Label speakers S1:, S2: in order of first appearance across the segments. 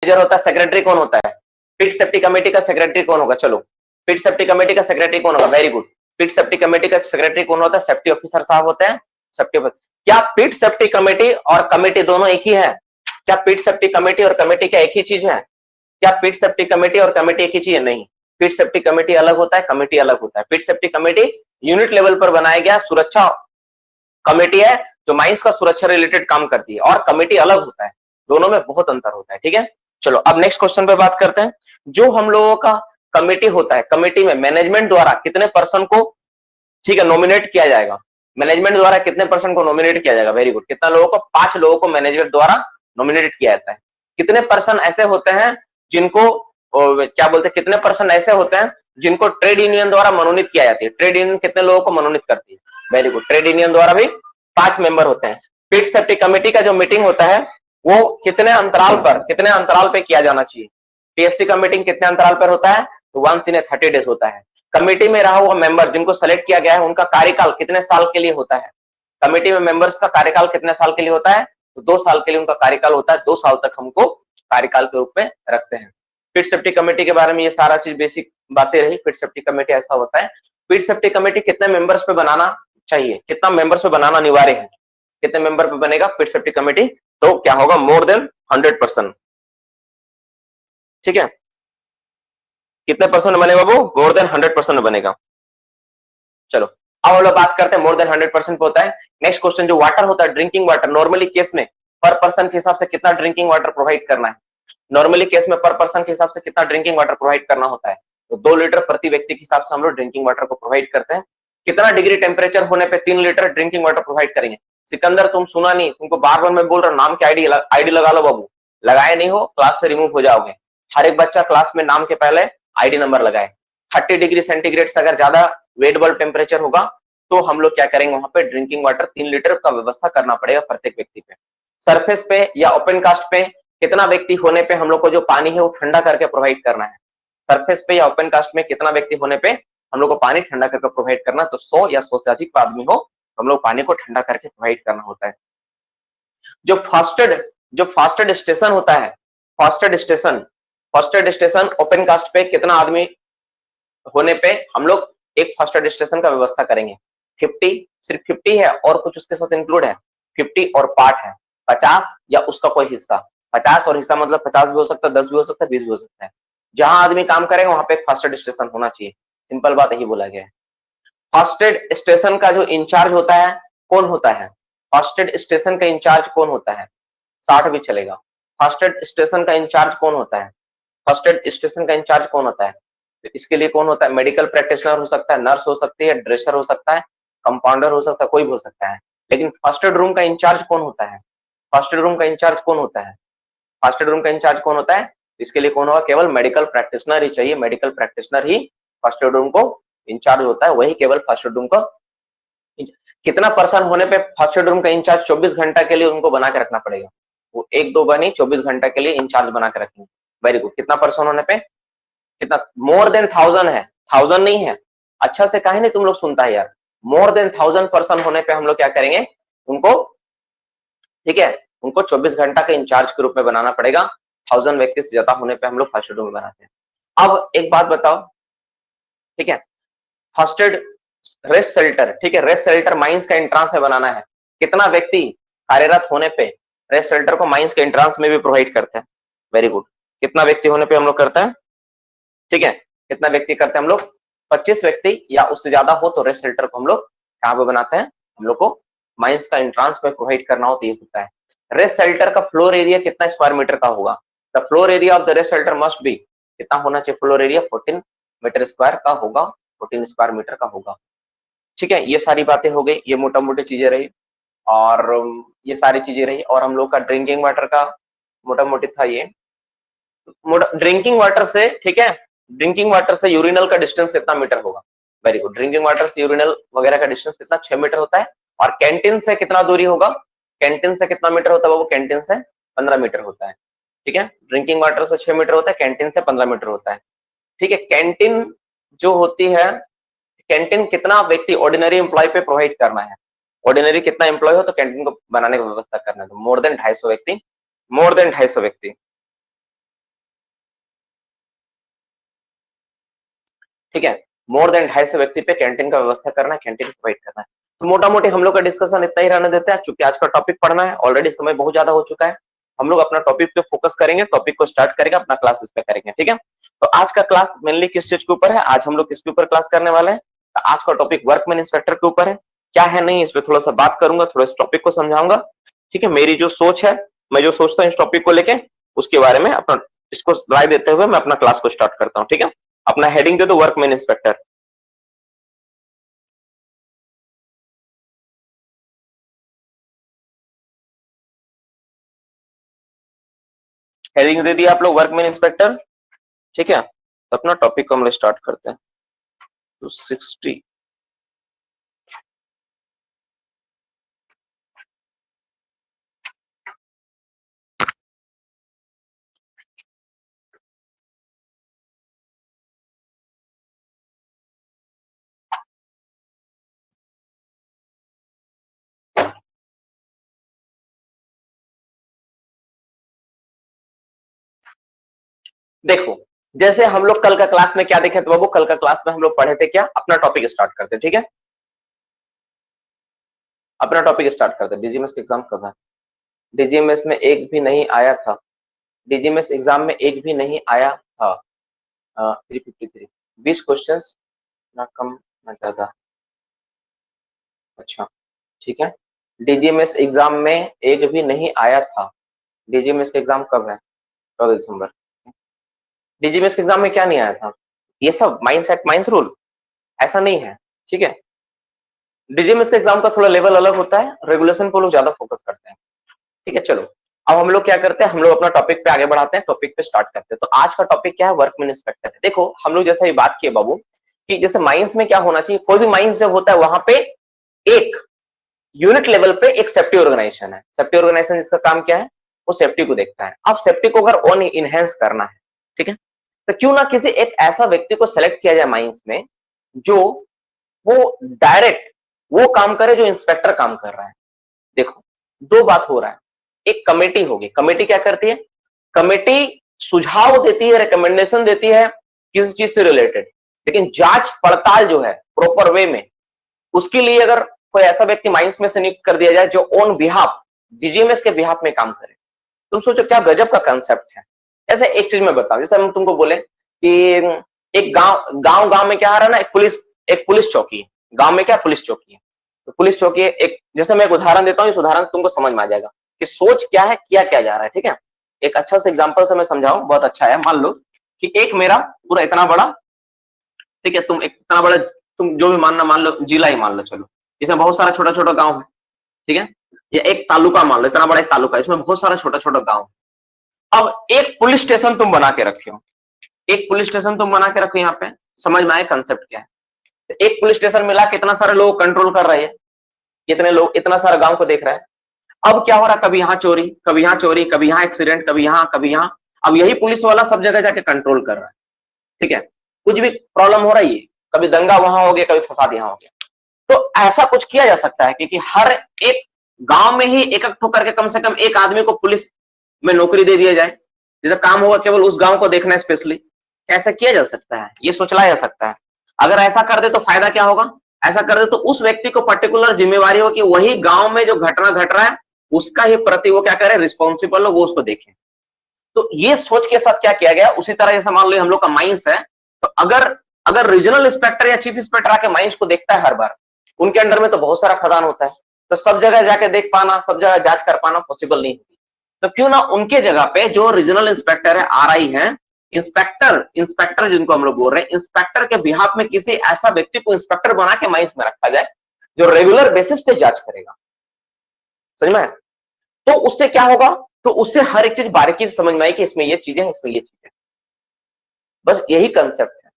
S1: Manager होता है, secretary कौन होता है? पिट सेफ्टी कमेटी का सेक्रेटरी कौन होगा? चलो, पिट सेफ्टी कमेटी का सेक्रेटरी कौन होगा? Very good. Pit safety committee का सेक्रेटरी कौन होता है? सेफ्टी ऑफिसर साहब होते हैं। Safety officer. क्या पिट सेफ्टी कमेटी और कमेटी दोनों एक ही है? क्या पिट सेफ्टी कमेटी और कमेटी क्या एक ही चीज है? क्या पिट सेफ्टी कमेटी और कमेटी एक ही चीज है? नहीं। पिट सेफ्टी कमेटी अलग होता है, कमेटी अलग होता है। Pit safety committee unit level पर बनाया गया सुरक्षा कमेटी है जो माइंस का सुरक्षा रिलेटेड काम करती है, और कमेटी अलग होता है। दोनों में बहुत अंतर होता है। ठीक है, चलो अब नेक्स्ट क्वेश्चन पे बात करते हैं। जो हम लोगों का कमेटी होता है, कमेटी में मैनेजमेंट द्वारा कितने पर्सन को, ठीक है, नॉमिनेट किया जाएगा? मैनेजमेंट द्वारा कितने पर्सन को नॉमिनेट किया जाएगा? Very good. कितना लोगों को? 5 लोगों को मैनेजमेंट द्वारा नॉमिनेट किया जाता है। कितने पर्सन ऐसे होते हैं जिनको क्या बोलते हैं, कितने पर्सन ऐसे होते हैं जिनको ट्रेड यूनियन द्वारा मनोनीत किया जाती है? ट्रेड यूनियन कितने लोगों को मनोनीत करती है? Very good. ट्रेड यूनियन द्वारा भी 5 मेंबर होते हैं। पिट सेफ्टी कमेटी का जो मीटिंग होता है वो कितने अंतराल पे किया जाना चाहिए? पीएससी का मीटिंग कितने अंतराल पर होता है? तो वंस इन 30 डेज होता है। कमेटी में रहा हुआ मेंबर जिनको सेलेक्ट किया गया है उनका कार्यकाल कितने साल के लिए होता है? कमेटी में मेंबर्स का कार्यकाल कितने साल के लिए होता है? तो 2 साल के लिए उनका कार्यकाल होता है। 2 साल तक हमको कार्यकाल के रूप में रखते हैं। पिट सेफ्टी कमेटी के बारे में ये सारा चीज बेसिक बातें रही। पिट सेफ्टी कमेटी ऐसा होता है। पिट सेफ्टी कमेटी कितने मेंबर्स पे बनाना चाहिए? कितना मेंबर्स पे बनाना अनिवार्य है? कितने मेंबर पे बनेगा पिट सेफ्टी कमेटी? तो क्या होगा? More than 100%। ठीक है, कितने परसेंट बनेगा वो? मोर देन 100% बनेगा। चलो अब हम लोग बात करते हैं मोर देन 100% पे होता है। नेक्स्ट क्वेश्चन जो वाटर होता है, ड्रिंकिंग वाटर, नॉर्मली केस में पर पर्सन के हिसाब से कितना ड्रिंकिंग वाटर प्रोवाइड करना है? नॉर्मली केस में पर पर्सन के हिसाब से कितना ड्रिंकिंग वाटर प्रोवाइड करना होता है? तो 2 लीटर प्रति व्यक्ति के हिसाब से हम लोग ड्रिंकिंग वाटर को प्रोवाइड करते हैं। कितना डिग्री टेम्परेचर होने पे 3 लीटर ड्रिंकिंग वाटर प्रोवाइड करेंगे? सिकंदर तुम सुना नहीं, तुमको बार बार मैं बोल रहा हूँ, नाम की आईडी लगा लो बाबू। लगाए नहीं हो क्लास से रिमूव हो जाओगे। हर एक बच्चा क्लास में नाम के पहले आईडी नंबर लगाए। 30 डिग्री सेंटीग्रेड से अगर ज्यादा वेट बल्ब टेम्परेचर होगा तो हम लोग क्या करेंगे, वहां पे ड्रिंकिंग वाटर 3 लीटर का व्यवस्था करना पड़ेगा प्रत्येक व्यक्ति पे। सरफेस पे या ओपन कास्ट पे कितना व्यक्ति होने पे हम लोग को जो पानी है वो ठंडा करके प्रोवाइड करना है? सरफेस पे या ओपन कास्ट में कितना व्यक्ति होने पे हम लोग को पानी ठंडा करके प्रोवाइड करना? तो 100 या 100 से अधिक आदमी हो तो हम लोग पानी को ठंडा करके प्रोवाइड करना होता है। जो फास्टेड स्टेशन होता है, फास्टेड स्टेशन ओपन कास्ट पे कितना आदमी होने पे हम लोग एक फास्टेड स्टेशन का व्यवस्था करेंगे? 50, सिर्फ 50 है और कुछ उसके साथ इंक्लूड है? 50 और पार्ट है 50 या उसका कोई हिस्सा? 50 और हिस्सा मतलब 50 भी हो सकता है, 10 भी हो सकता है, 20 भी हो सकता है। जहां आदमी काम करेगा वहां पे एक फास्टेड स्टेशन होना चाहिए। सिंपल बात यही बोला गया है। फास्टेड स्टेशन का जो इंचार्ज होता है कौन होता है? फास्टेड स्टेशन का इंचार्ज कौन होता है? 60 भी चलेगा। फास्टेड स्टेशन का इंचार्ज कौन होता है? फास्टेड स्टेशन का इंचार्ज कौन होता है? तो इसके लिए कौन होता है? मेडिकल प्रैक्टिशनर हो सकता है, नर्स हो सकती है, ड्रेसर हो सकता है, कंपाउंडर हो सकता है, कोई भी हो सकता है। लेकिन फर्स्टेड रूम का इंचार्ज कौन होता है? फर्स्टेड रूम का इंचार्ज कौन होता है? फर्स्टेड रूम का इंचार्ज कौन होता है? इसके लिए कौन होगा? केवल मेडिकल प्रैक्टिशनर ही चाहिए। मेडिकल प्रैक्टिशनर ही फर्स्टेड रूम को इंचार्ज होता है, वही केवल फर्स्टेड रूम का। कितना पर्सन होने पे फर्स्टेड रूम का इंचार्ज 24 घंटा के लिए उनको बना के रखना पड़ेगा? वो 1-2 बनी 24 घंटा के लिए इंचार्ज बना के रखेंगे। Very good. कितना पर्सन होने पे? कितना? मोर देन 1000 है, 1000 नहीं है। अच्छा से काहे नहीं तुम लोग सुनता है यार। मोर देन 1000 पर्सन होने पे हम लोग क्या करेंगे उनको, ठीक है, उनको 24 घंटा के इंचार्ज के रूप में बनाना पड़ेगा। 1000 व्यक्ति से ज्यादा होने पे हम लोग फर्स्ट रूम में बनाते हैं। अब एक बात बताओ, ठीक है, फर्स्टेड रेस्ट शेल्टर, ठीक है, रेस्ट शेल्टर माइंस का एंट्रांस में बनाना है। कितना व्यक्ति कार्यरत होने पे रेस्ट शेल्टर को माइंस के एंट्रांस में भी प्रोवाइड करते हैं? Very good. कितना व्यक्ति होने पे हम लोग करते हैं? ठीक है, कितना व्यक्ति करते हैं हम लोग? 25 व्यक्ति या उससे ज्यादा हो तो रेस्ट शेल्टर को हम लोग कहां पे बनाते हैं? हम लोग को माइंस का एंट्रांस में प्रोवाइड करना हो तो ये होता है। रेस्ट शेल्टर का फ्लोर एरिया कितना स्क्वायर मीटर का होगा? The floor area of the rest shelter must be, कितना होना चाहिए फ्लोर एरिया? 14 मीटर स्क्वायर का होगा, 14 स्क्वायर मीटर का होगा। ठीक है, ये सारी बातें हो गई, ये मोटा मोटी चीजें रही और ये सारी चीजें रही। और हम लोग का ड्रिंकिंग वाटर का मोटा मोटी था ये। ड्रिंकिंग वाटर से, ठीक है, ड्रिंकिंग वाटर से यूरिनल का डिस्टेंस कितना मीटर होगा? Very good. ड्रिंकिंग वाटर से यूरिनल वगैरह का डिस्टेंस कितना? 6 मीटर होता है। और कैंटीन से कितना दूरी होगा? कैंटीन से कितना मीटर होता है वो? कैंटीन से 15 मीटर होता है। ठीक है, ड्रिंकिंग वाटर से 6 मीटर होता है, कैंटीन से 15 मीटर होता है। ठीक है, कैंटीन जो होती है, कैंटीन कितना व्यक्ति ऑर्डिनरी एम्प्लॉय पे प्रोवाइड करना है? ऑर्डिनरी कितना एम्प्लॉय हो तो कैंटीन को बनाने की व्यवस्था करना है? तो मोर देन 250 व्यक्ति, मोर देन 250 व्यक्ति। ठीक है, मोर देन 250 व्यक्ति पे कैंटीन का व्यवस्था करना है, कैंटीन प्रोवाइड करना है। तो मोटा मोटी हम लोग का डिस्कशन इतना ही रहने देते हैं, क्योंकि आज का टॉपिक पढ़ना है, ऑलरेडी समय बहुत ज्यादा हो चुका है। हम लोग अपना टॉपिक पे फोकस करेंगे, टॉपिक को स्टार्ट करेंगे, अपना क्लास इस पे करेंगे, ठीक है। तो आज का क्लास मेनली किस चीज के ऊपर है, आज हम लोग किसके ऊपर क्लास करने वाले हैं, तो आज का टॉपिक वर्कमैन इंस्पेक्टर के ऊपर है। क्या है नहीं, इस पे थोड़ा सा बात करूंगा, थोड़ा इस टॉपिक को समझाऊंगा, ठीक है। मेरी जो सोच है, मैं जो सोचता हूँ इस टॉपिक को लेके, उसके बारे में अपना इसको राय देते हुए मैं अपना क्लास को स्टार्ट करता हूँ, ठीक है। अपना हेडिंग दे दो वर्कमैन इंस्पेक्टर। हेडिंग दे दिया आप लोग वर्कमैन इंस्पेक्टर, ठीक है। तो अपना टॉपिक को हम लोग स्टार्ट करते हैं। तो 60 देखो, जैसे हम लोग कल का क्लास में क्या देखे थे बाबू, कल का क्लास में हम लोग पढ़े थे क्या, अपना टॉपिक स्टार्ट करते, ठीक है। अपना टॉपिक स्टार्ट करते। डीजीएमएस का एग्जाम कब है, डीजीएमएस में एक भी नहीं आया था, डीजीएमएस एग्जाम में एक भी नहीं आया था। 353 20 क्वेश्चन, ना कम ना ज्यादा। अच्छा, ठीक है। डीजीएमएस एग्जाम में एक भी नहीं आया था। डीजीएमएस का एग्जाम कब है, 14 दिसंबर। डीजीएमएस के एग्जाम में क्या नहीं आया था, ये सब माइंड सेट माइंड रूल, ऐसा नहीं है, ठीक है। डीजीएमएस का एग्जाम का थोड़ा लेवल अलग होता है, रेगुलेशन को लोग ज्यादा फोकस करते हैं, ठीक है। चलो, अब हम लोग क्या करते हैं, हम लोग अपना टॉपिक पे आगे बढ़ाते हैं, टॉपिक पे स्टार्ट करते हैं। तो आज का टॉपिक क्या है, वर्कमैन इंस्पेक्टर है। देखो, हम लोग जैसा ये बात किए बाबू कि जैसे माइंस में क्या होना चाहिए, कोई भी माइंस जब होता है वहां पे एक यूनिट लेवल पे एक सेफ्टी ऑर्गेनाइजेशन है। सेफ्टी ऑर्गेनाइजेशन जिसका काम क्या है, वो सेफ्टी को देखता है। अब सेफ्टी को अगर और इनहेंस करना है, ठीक है, तो क्यों ना किसी एक ऐसा व्यक्ति को सेलेक्ट किया जाए माइंस में, जो वो डायरेक्ट वो काम करे जो इंस्पेक्टर काम कर रहा है। देखो, दो बात हो रहा है, एक कमेटी होगी, कमेटी क्या करती है, कमेटी सुझाव देती है, रिकमेंडेशन देती है किसी चीज से रिलेटेड, लेकिन जांच पड़ताल जो है प्रॉपर वे में, उसके लिए अगर कोई ऐसा व्यक्ति माइंस में से नियुक्त कर दिया जाए जो ऑन बिहाफ डीजीएमएस के बिहाफ में काम करे, तुम सोचो क्या गजब का कंसेप्ट है। ऐसे एक चीज मैं बताऊं, जैसे हम तुमको बोले कि एक गांव में क्या आ रहा है ना, एक पुलिस चौकी है, गांव में क्या पुलिस चौकी है, तो पुलिस चौकी है एक, जैसे मैं एक उदाहरण देता हूँ, इस उदाहरण से तुमको समझ में आ जाएगा कि सोच क्या है, किया क्या जा रहा है, ठीक है। एक अच्छा सा एग्जांपल से मैं समझाऊं, बहुत अच्छा है। मान लो कि एक मेरा पूरा इतना बड़ा, ठीक है, तुम एक इतना बड़ा, तुम जो भी मानना मान लो, जिला ही मान लो, चलो, इसमें बहुत सारा छोटा छोटा गाँव है, ठीक है। या एक तालुका मान लो, इतना बड़ा एक तालुका, इसमें बहुत सारा छोटा छोटा गाँव। अब एक पुलिस स्टेशन तुम बना के रखे हो, एक पुलिस स्टेशन तुम बना के रखो, यहाँ पे समझ में आए कंसेप्ट क्या है। तो एक पुलिस स्टेशन मिला कितना सारे लोग कंट्रोल कर रहे हैं, कितने लोग, इतना सारा गांव को देख रहा है। अब क्या हो रहा है, कभी यहाँ चोरी, कभी यहाँ चोरी, कभी यहाँ एक्सीडेंट, कभी यहाँ कभी यहाँ। अब यही पुलिस वाला सब जगह जाके कंट्रोल कर रहा है, ठीक है। कुछ भी प्रॉब्लम हो रही है, कभी दंगा वहां हो गया, कभी फसाद यहाँ हो गया। तो ऐसा कुछ किया जा सकता है कि हर एक गांव में ही एक एक करके कम से कम एक आदमी को पुलिस में नौकरी दे दिया जाए, जिसका काम होगा केवल उस गांव को देखना स्पेशली। ऐसा किया जा सकता है, ये सोचला जा सकता है। अगर ऐसा कर दे तो फायदा क्या होगा, ऐसा कर दे तो उस व्यक्ति को पर्टिकुलर जिम्मेवारी हो कि वही गांव में जो घटना घट रहा है उसका ही प्रति वो क्या करे, रिस्पॉन्सिबल हो, वो उसको देखे। तो ये सोच के साथ क्या किया गया, उसी तरह जैसे मान लो हम लोग का माइंस है, तो अगर अगर रीजनल इंस्पेक्टर या चीफ इंस्पेक्टर आके माइंस को देखता है हर बार, उनके अंडर में तो बहुत सारा खदान होता है, तो सब जगह जाके देख पाना, सब जगह जांच कर पाना पॉसिबल नहीं होगी। तो क्यों ना उनके जगह पे जो रीजनल इंस्पेक्टर है, आरआई है, इंस्पेक्टर जिनको हम लोग बोल रहे हैं, इंस्पेक्टर के बिहाफ में किसी ऐसा व्यक्ति को इंस्पेक्टर बना के माइंस में रखा जाए जो रेगुलर बेसिस पे जांच करेगा। समझ में? तो उससे क्या होगा, तो उससे हर एक चीज बारीकी से समझ में आई कि इसमें ये चीजें, इसमें ये चीजें। बस यही कंसेप्ट है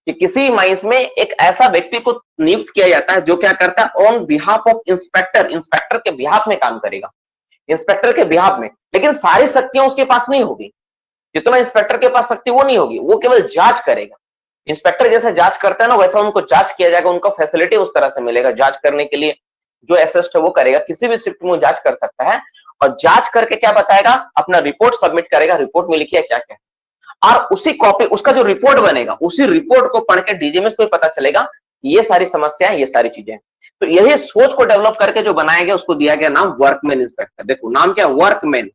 S1: कि किसी माइंस में एक ऐसा व्यक्ति को नियुक्त किया जाता है जो क्या करता है, on behalf of inspector, inspector के बिहाफ में काम करेगा, इंस्पेक्टर के बिहाफ में। लेकिन सारी शक्तियां उसके पास नहीं होगी, जितना इंस्पेक्टर के पास शक्ति वो नहीं होगी, वो केवल जांच करेगा। इंस्पेक्टर जैसे जांच करता है ना, वैसा उनको जांच किया जाएगा, उनको फैसिलिटी उस तरह से मिलेगा जांच करने के लिए। जो असिस्ट है वो करेगा, किसी भी शिफ्ट में वो जांच कर सकता है, और जांच करके क्या बताएगा, अपना रिपोर्ट सबमिट करेगा, रिपोर्ट में लिखिए क्या क्या। और उसी कॉपी, उसका जो रिपोर्ट बनेगा, उसी रिपोर्ट को पढ़ के डीजीएमएस को पता चलेगा ये सारी समस्याएं, ये सारी चीजें। तो यही सोच को डेवलप करके जो बनाया गया उसको दिया गया नाम वर्कमैन इंस्पेक्टर। देखो नाम क्या है, वर्कमैन,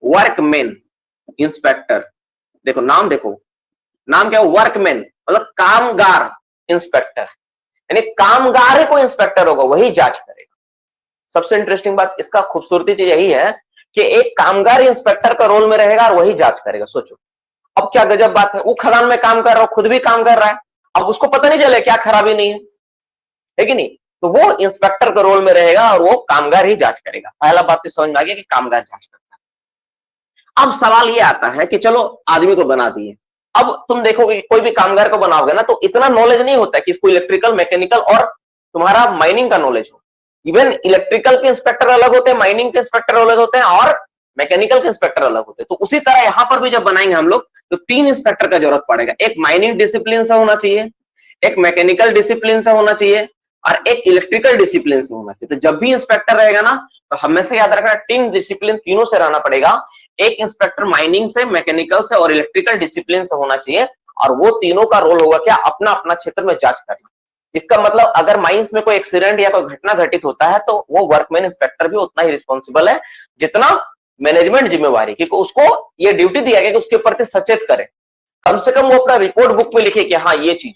S1: वर्कमैन इंस्पेक्टर। देखो नाम, देखो नाम क्या है, वर्कमैन मतलब कामगार इंस्पेक्टर, यानी कामगार ही कोई इंस्पेक्टर होगा, वही जांच करेगा। सबसे इंटरेस्टिंग बात, इसका खूबसूरती चीज यही है कि एक कामगार इंस्पेक्टर का रोल में रहेगा और वही जांच करेगा। सोचो अब क्या गजब बात है, वो खदान में काम कर रहा है, खुद भी काम कर रहा है, अब उसको पता नहीं चले क्या खराबी नहीं है कि नहीं, तो वो इंस्पेक्टर के रोल में रहेगा और वो कामगार ही जांच करेगा। पहला बात तो समझ में आ गया कि कामगार जांच करता है। अब सवाल ये आता है कि चलो आदमी को बना दिए, अब तुम देखोगे कोई भी कामगार को बनाओगे ना, तो इतना नॉलेज नहीं होता कि इसको इलेक्ट्रिकल, मैकेनिकल और तुम्हारा माइनिंग का नॉलेज हो। इवन इलेक्ट्रिकल के इंस्पेक्टर अलग होते हैं, माइनिंग के इंस्पेक्टर अलग होते हैं और मैकेनिकल के इंस्पेक्टर अलग होते हैं। तो उसी तरह यहां पर भी जब बनाएंगे हम लोग तो 3 इंस्पेक्टर का जरूरत पड़ेगा। एक माइनिंग डिसिप्लिन से होना चाहिए, एक मैकेनिकल डिसिप्लिन से होना चाहिए और एक इलेक्ट्रिकल डिसिप्लिन से होना चाहिए। तो जब भी इंस्पेक्टर रहेगा ना, तो हमेशा याद रखना 3 डिसिप्लिन तीनों से रहना पड़ेगा। एक इंस्पेक्टर माइनिंग से, मैकेनिकल से और इलेक्ट्रिकल डिसिप्लिन से होना चाहिए और वो तीनों का रोल होगा क्या, अपना अपना क्षेत्र में जांच करना। इसका मतलब अगर माइंस में कोई एक्सीडेंट या कोई घटना घटित होता है तो वो वर्कमैन इंस्पेक्टर भी उतना ही रिस्पॉन्सिबल है जितना मैनेजमेंट जिम्मेवारी, क्योंकि उसको ये ड्यूटी दिया गया कि उसके प्रति सचेत करे, कम से कम वो अपना रिपोर्ट बुक में लिखे कि हाँ ये चीज।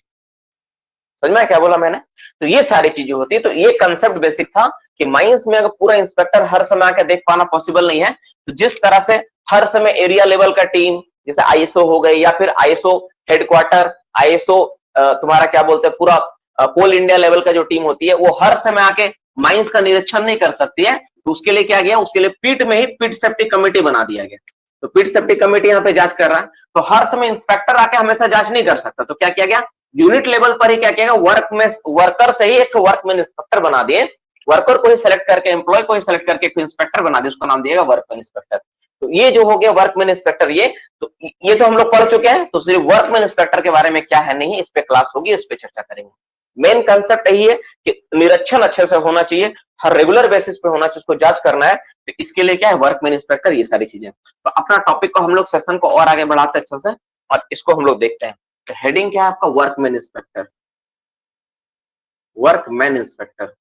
S1: समझ में क्या बोला मैंने? तो ये सारी चीजें होती है। तो ये कंसेप्ट बेसिक था कि माइंस में अगर पूरा इंस्पेक्टर हर समय आके देख पाना पॉसिबल नहीं है, तो जिस तरह से हर समय एरिया लेवल का टीम जैसे आईएसओ हो गई या फिर आईएसओ हेडक्वार्टर, आईएसओ तुम्हारा क्या बोलते हैं पूरा कोल इंडिया लेवल का जो टीम होती है, वो हर समय आके माइंस का निरीक्षण नहीं कर सकती है। तो उसके लिए क्या गया, उसके लिए पीट में ही पिट सेफ्टी कमेटी बना दिया गया। तो पिट सेफ्टी कमेटी यहाँ पे जांच कर रहा है, तो हर समय इंस्पेक्टर आके हमेशा जांच नहीं कर सकता। तो क्या किया गया, यूनिट लेवल पर ही क्या किया गया, वर्कर से ही एक वर्कमैन इंस्पेक्टर बना दिए। वर्कर को ही सेलेक्ट करके, एम्प्लॉय को ही सेलेक्ट करके इंस्पेक्टर बना दिया, उसका नाम दिएगा वर्कमैन इंस्पेक्टर। तो ये जो हो गया वर्कमैन इंस्पेक्टर, ये तो हम लोग पढ़ चुके हैं। तो सिर्फ वर्कमैन इंस्पेक्टर के बारे में क्या है नहीं, इस पे क्लास होगी, इस पे चर्चा करेंगे। मेन कंसेप्ट यही है कि निरीक्षण अच्छे से होना चाहिए, हर रेगुलर बेसिस पे होना चाहिए, उसको जांच करना है। तो इसके लिए क्या है, वर्कमैन इंस्पेक्टर, ये सारी चीजें। तो अपना टॉपिक को हम लोग सेशन को और आगे बढ़ाते हैं अच्छे से, और इसको हम लोग देखते हैं। तो हेडिंग क्या है आपका, वर्कमैन इंस्पेक्टर, वर्कमैन इंस्पेक्टर।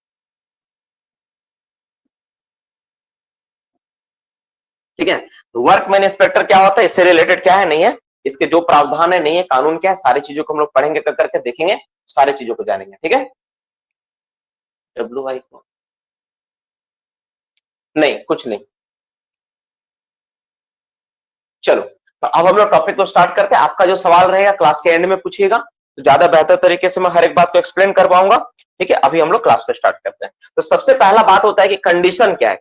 S1: ठीक है, तो वर्कमैन इंस्पेक्टर क्या होता है, इससे रिलेटेड क्या है नहीं है, इसके जो प्रावधान है नहीं है, कानून क्या है, सारी चीजों को हम लोग पढ़ेंगे, करके देखेंगे, सारी चीजों को जानेंगे। ठीक है, WI को नहीं, कुछ नहीं। चलो, तो अब हम लोग टॉपिक को स्टार्ट करते हैं। आपका जो सवाल रहेगा क्लास के एंड में पूछिएगा, तो ज्यादा बेहतर तरीके से मैं हर एक बात को एक्सप्लेन कर पाऊंगा। ठीक है, अभी हम लोग क्लास को स्टार्ट करते हैं। तो सबसे पहला बात होता है कि कंडीशन क्या है,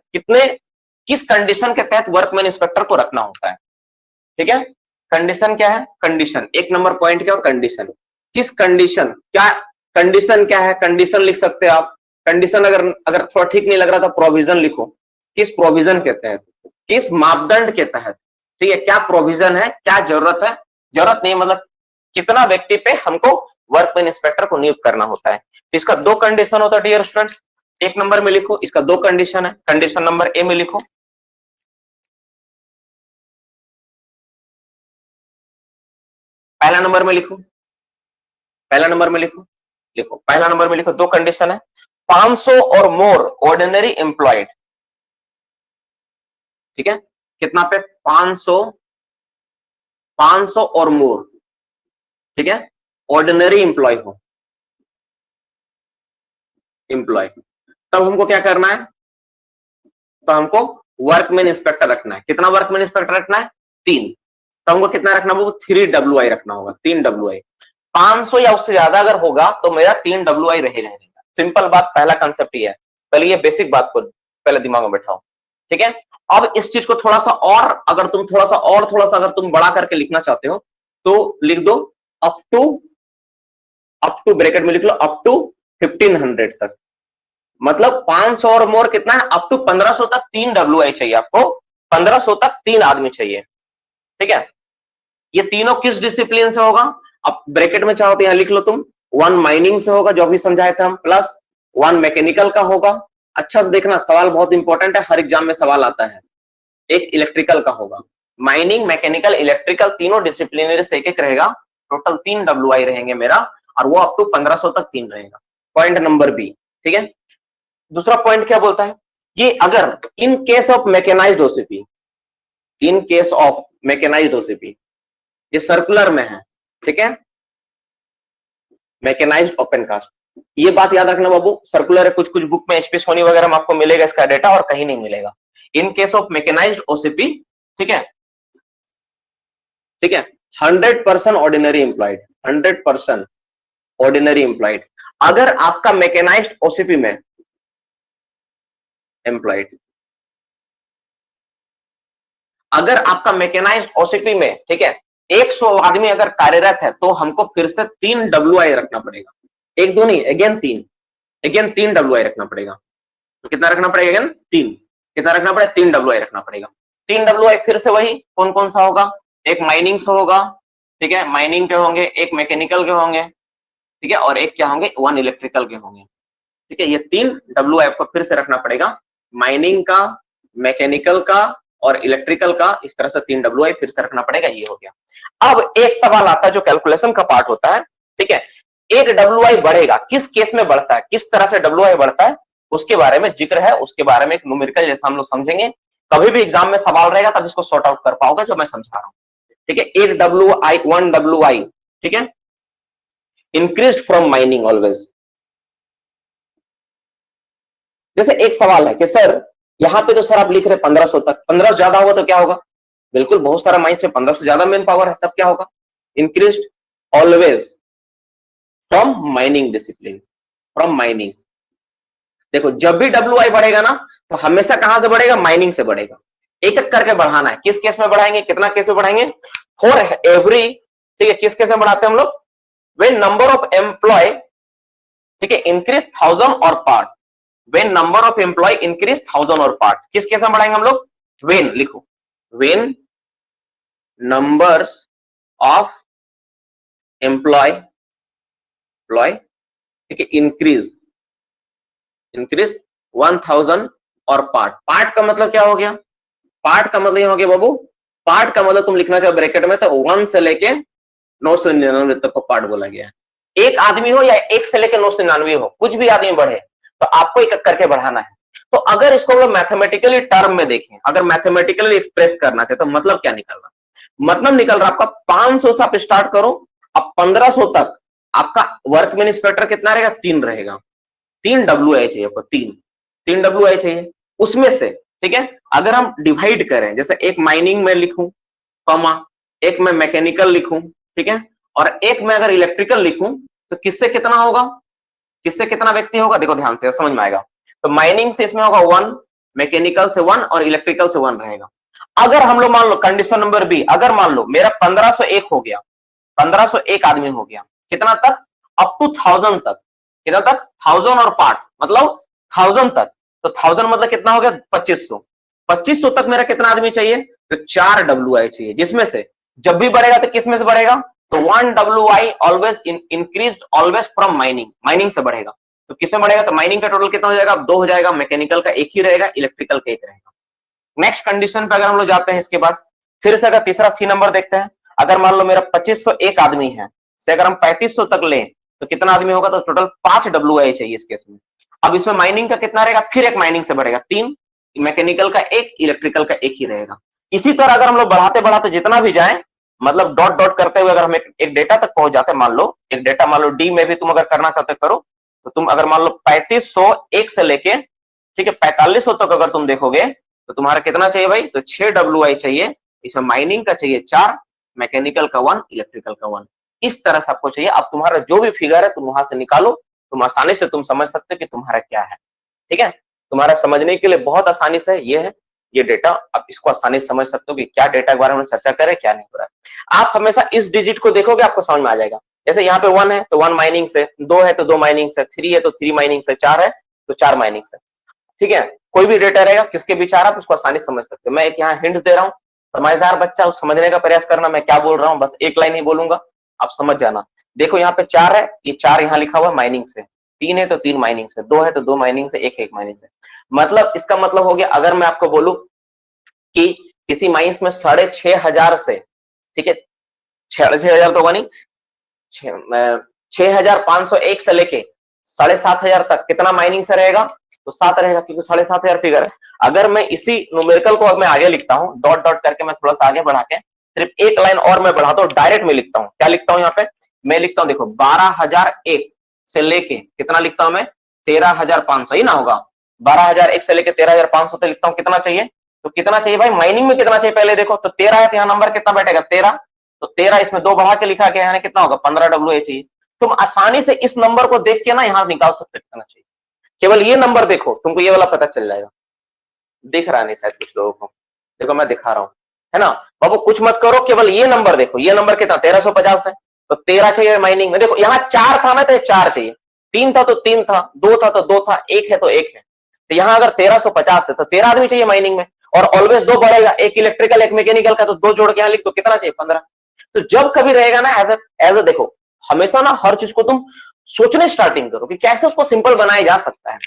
S1: किस कंडीशन के तहत वर्कमैन इंस्पेक्टर को रखना होता है। ठीक है, कंडीशन क्या है, कंडीशन 1 नंबर पॉइंट क्या, कंडीशन, किस कंडीशन, क्या कंडीशन क्या है, कंडीशन लिख सकते हैं आप। कंडीशन अगर थोड़ा ठीक नहीं लग रहा तो प्रोविजन लिखो, किस प्रोविजन के तहत, किस मापदंड के तहत। ठीक है, क्या प्रोविजन है, क्या जरूरत है, जरूरत नहीं मतलब कितना व्यक्ति पे हमको वर्कमैन इंस्पेक्टर को नियुक्त करना होता है। तो इसका 2 कंडीशन होता है डियर स्टूडेंट्स, 1 नंबर में लिखो, इसका 2 कंडीशन है। कंडीशन नंबर ए में लिखो, पहला नंबर में लिखो, पहला नंबर में लिखो, लिखो पहला नंबर में लिखो, 2 कंडीशन है, 500 और मोर ऑर्डिनरी एम्प्लॉयड। ठीक है, कितना पे, 500 और मोर। ठीक है, ऑर्डिनरी एम्प्लॉय हो, एम्प्लॉय, तब हमको क्या करना है, तो हमको वर्कमैन इंस्पेक्टर रखना है। कितना वर्कमैन इंस्पेक्टर रखना है, 3। तो हमको कितना रखना होगा, 3 WI रखना होगा, 3 WI। 500 या उससे ज्यादा अगर होगा तो मेरा 3 WI रहेगा। सिंपल बात, पहला कंसेप्ट ये है। पहले ये बेसिक बात को पहले दिमाग में बैठाओ। ठीक है, अब इस चीज को थोड़ा सा और, अगर तुम थोड़ा सा अगर तुम बड़ा करके लिखना चाहते हो तो लिख दो अप टू ब्रैकेट में लिख लो अप टू 1500 तक। मतलब 500 और मोर कितना है, अप टू 1500 तक 3 WI चाहिए आपको, 1500 तक 3 आदमी चाहिए। ठीक है, ये तीनों किस डिसिप्लिन से होगा, अब ब्रैकेट में चाहो तो यहां लिख लो तुम, 1 माइनिंग से होगा जो अभी समझाए थे हम, प्लस 1 मैकेनिकल का होगा। अच्छा से देखना, सवाल बहुत इंपॉर्टेंट है, हर एग्जाम में सवाल आता है। एक इलेक्ट्रिकल का होगा, माइनिंग, मैकेनिकल, इलेक्ट्रिकल तीनों डिसिप्लिनरी से एक रहेगा, टोटल 3 WI रहेंगे मेरा, और वो अप टू 1500 तक 3 रहेगा। पॉइंट नंबर बी, ठीक है। दूसरा पॉइंट क्या बोलता है, ये अगर in case of mechanized OCP, in case of mechanized OCP, ये सर्कुलर में है, ठीक है, मैकेनाइज्ड ओपन कास्ट, ये बात याद रखना बाबू, सर्कुलर है, कुछ कुछ बुक में एचपी सोनी वगैरह में आपको मिलेगा इसका डेटा, और कहीं नहीं मिलेगा। In case of mechanized OCP, ठीक है, ठीक है, 100% ऑर्डिनरी एम्प्लॉयड, 100% ऑर्डिनरी एम्प्लॉयड। अगर आपका मैकेनाइज्ड ओसीपी में एम्प्लॉयड, अगर आपका मैकेनाइज्ड ओसीपी में, ठीक है, 100 आदमी अगर कार्यरत है, तो हमको फिर से 3 WI रखना पड़ेगा, एक दो नहीं, अगेन 3 WI रखना पड़ेगा। तो कितना रखना पड़ेगा, अगेन 3, कितना रखना पड़ेगा, 3 WI रखना पड़ेगा। 3 WI फिर से वही कौन कौन सा होगा, एक माइनिंग से होगा, ठीक है, माइनिंग के होंगे, एक मैकेनिकल के होंगे, ठीक है, और एक क्या होंगे, 1 इलेक्ट्रिकल के होंगे, ठीक है। ये 3 WI आपको फिर से रखना पड़ेगा, माइनिंग का, मैकेनिकल का और इलेक्ट्रिकल का, इस तरह से 3 WI फिर से रखना पड़ेगा। ये हो गया। अब एक सवाल आता है जो कैलकुलेशन का पार्ट होता है, ठीक है, एक WI बढ़ेगा, किस केस में बढ़ता है, किस तरह से WI बढ़ता है, उसके बारे में जिक्र है, उसके बारे में एक न्यूमेरिकल जैसा हम लोग समझेंगे। कभी भी एग्जाम में सवाल रहेगा तब इसको सॉर्ट आउट कर पाओगे जो मैं समझा रहा हूं, ठीक है। एक WI, 1 WI, ठीक है, इंक्रीज्ड फ्रॉम माइनिंग ऑलवेज। जैसे एक सवाल है कि सर यहां पे तो सर आप लिख रहे 1500 तक, 1500 ज्यादा होगा तो क्या होगा, बिल्कुल बहुत सारा माइंस में 1500 ज्यादा मेन पावर है, तब क्या होगा, increased always from mining discipline, from mining. देखो जब भी WI बढ़ेगा ना, तो हमेशा कहां से बढ़ेगा, माइनिंग से बढ़ेगा। एक एक करके बढ़ाना है, किस केस में बढ़ाएंगे, कितना केस में बढ़ाएंगे, फॉर एवरी, ठीक है, किस केस में बढ़ाते हैं हम लोग, व्हेन नंबर ऑफ एम्प्लॉय, ठीक है, इंक्रीज 1000 और part, when number of employ increase 1000 और पार्ट, किस केस में बढ़ाएंगे हम लोग, व्हेन, लिखो, व्हेन नंबर्स ऑफ एम्प्लॉय, ठीक है, इंक्रीज 1000 और पार्ट। पार्ट का मतलब क्या हो गया, पार्ट का मतलब ये हो गया बाबू, पार्ट का मतलब तुम लिखना चाहो ब्रैकेट में तो 1 से लेके 999 तक को पार्ट बोला गया है। एक आदमी हो या 1 से लेके 999 हो, कुछ भी आदमी बढ़े तो आपको एक एक करके बढ़ाना है। तो अगर इसको हम लोग मैथमेटिकली टर्म में देखें, अगर मैथमेटिकली एक्सप्रेस करना चाहे तो मतलब क्या निकल रहा, मतलब निकल रहा आपका 500 से आप स्टार्ट करो, अब 1500 तक आपका वर्कमैन इंस्पेक्टर कितना रहेगा, 3 रहेगा, 3 WI चाहिए आपको, 3 WI चाहिए। उसमें से, ठीक है, अगर हम डिवाइड करें, जैसे एक माइनिंग में लिखूं, कॉमा, एक में मैकेनिकल लिखूं, ठीक है, और एक में अगर इलेक्ट्रिकल लिखूं, तो किससे कितना होगा, किससे कितना व्यक्ति होगा, देखो ध्यान से समझ में आएगा। तो माइनिंग से इसमें होगा 1, मैकेनिकल से 1 और इलेक्ट्रिकल से 1 रहेगा। अगर हम लोग मान लो कंडीशन नंबर बी, अगर मान लो मेरा 1501 हो गया, 1501 आदमी हो गया, कितना तक, अप टू 1000 तक, कितना तक, 1000 और पार्ट मतलब 1000 तक, तो 1000 मतलब कितना हो गया, 2500, 2500 तक मेरा कितना आदमी चाहिए, तो 4 WI चाहिए, जिसमें से जब भी बढ़ेगा तो किस में से बढ़ेगा, तो 1 WI always increased always from mining, mining से बढ़ेगा। तो किसमें बढ़ेगा, तो माइनिंग का टोटल कितना हो जाएगा, 2 हो जाएगा, मैकेनिकल का 1 ही रहेगा, इलेक्ट्रिकल का 1 रहेगा। नेक्स्ट कंडीशन पे अगर हम लोग जाते हैं, इसके बाद फिर से अगर तीसरा सी नंबर देखते हैं, अगर मान लो मेरा 2501 आदमी है, से अगर हम 3500 तक लें तो कितना आदमी होगा, तो टोटल 5 WI चाहिए इस केस में। अब इसमें माइनिंग का कितना रहेगा, फिर एक माइनिंग से बढ़ेगा, 3, मैकेनिकल का 1, इलेक्ट्रिकल का 1 ही रहेगा। इसी तरह अगर हम लोग बढ़ाते बढ़ाते जितना भी जाए, मतलब डॉट डॉट करते हुए अगर हम एक डेटा तक पहुंच जाते, मान लो एक डेटा, मान लो डी में भी तुम अगर करना चाहते करो, तो तुम अगर मान लो 3501 से लेके, ठीक है, 4500 तक अगर तुम देखोगे, तो तुम्हारा कितना चाहिए भाई, तो 6 WI चाहिए। इसमें माइनिंग का चाहिए 4, मैकेनिकल का 1, इलेक्ट्रिकल का 1, इस तरह से आपको चाहिए। अब तुम्हारा जो भी फिगर है तुम वहां से निकालो, तुम आसानी से तुम समझ सकते हो कि तुम्हारा क्या है, ठीक है। तुम्हारा समझने के लिए बहुत आसानी से ये है, ये डेटा आप इसको आसानी से समझ सकते हो कि क्या डेटा के बारे में चर्चा करें, क्या नहीं हो रहा है। आप हमेशा इस डिजिट को देखोगे, आपको समझ में आ जाएगा। जैसे यहाँ पे 1 है तो 1 माइनिंग से, 2 है तो 2 माइनिंग से, 3 है तो 3 माइनिंग से, 4 है तो 4 माइनिंग से, ठीक है। कोई भी डेटा रहेगा किसके विचार आप उसको आसानी से समझ सकते हो। मैं एक यहाँ हिंट दे रहा हूँ, समझदार बच्चा समझने का प्रयास करना, मैं क्या बोल रहा हूँ, बस एक लाइन ही बोलूंगा, आप समझ जाना। देखो यहाँ पे 4 है, ये 4 यहाँ लिखा हुआ माइनिंग से, 3 है तो 3 माइनिंग से, 2 है तो 2 माइनिंग से, 1 माइनिंग से। मतलब इसका मतलब हो गया, अगर मैं आपको बोलूं कि किसी माइंस में 6,500 से, ठीक है, 6,500 तो होगा नहीं, 6,501 से लेके 7,500 तक कितना माइनिंग से रहेगा, तो 7 रहेगा, क्योंकि 7,500 फिगर है। अगर मैं इसी न्यूमेरिकल को अब मैं आगे लिखता हूं, डॉट डॉट करके मैं थोड़ा सा आगे बढ़ा के सिर्फ एक लाइन और मैं बढ़ाता हूं, डायरेक्ट में लिखता हूं। क्या लिखता हूं यहाँ पे, मैं लिखता हूं, देखो 12,001 से लेके कितना लिखता हूं मैं, 13,500, ही ना होगा, 12,001 से लेके 13,500 तक लिखता हूं, कितना चाहिए, तो कितना चाहिए भाई, माइनिंग में कितना चाहिए पहले देखो, तो 13 है, तो यहाँ नंबर कितना बैठेगा, 13, तो 13 इसमें 2 बढ़ा के लिखा गया है, कितना होगा, 15 WA चाहिए। तुम आसानी से इस नंबर को देख के ना यहां निकाल सकते, कितना चाहिए, केवल ये नंबर देखो, तुमको ये वाला पता चल जाएगा। दिख रहा नहीं शायद कुछ लोगों को, देखो मैं दिखा रहा हूं, है ना बाबू, कुछ मत करो, केवल ये नंबर देखो, ये नंबर कितना, 1350 है, तो 13 चाहिए माइनिंग में। देखो यहाँ 4 था ना, तो 4 चाहिए, 3 था तो 3 था, 2 था तो 2 था, 1 है तो 1 है, तो यहाँ अगर 1350 है तो 13 आदमी चाहिए माइनिंग में, और ऑलवेज 2 बढ़ेगा, एक इलेक्ट्रिकल एक मैकेनिकल का, तो 2 जोड़ के यहाँ लिख दो, कितना चाहिए, 15। तो जब कभी रहेगा ना एज ए देखो, हमेशा ना हर चीज को तुम सोचने स्टार्टिंग करो कि कैसे उसको सिंपल बनाया जा सकता है,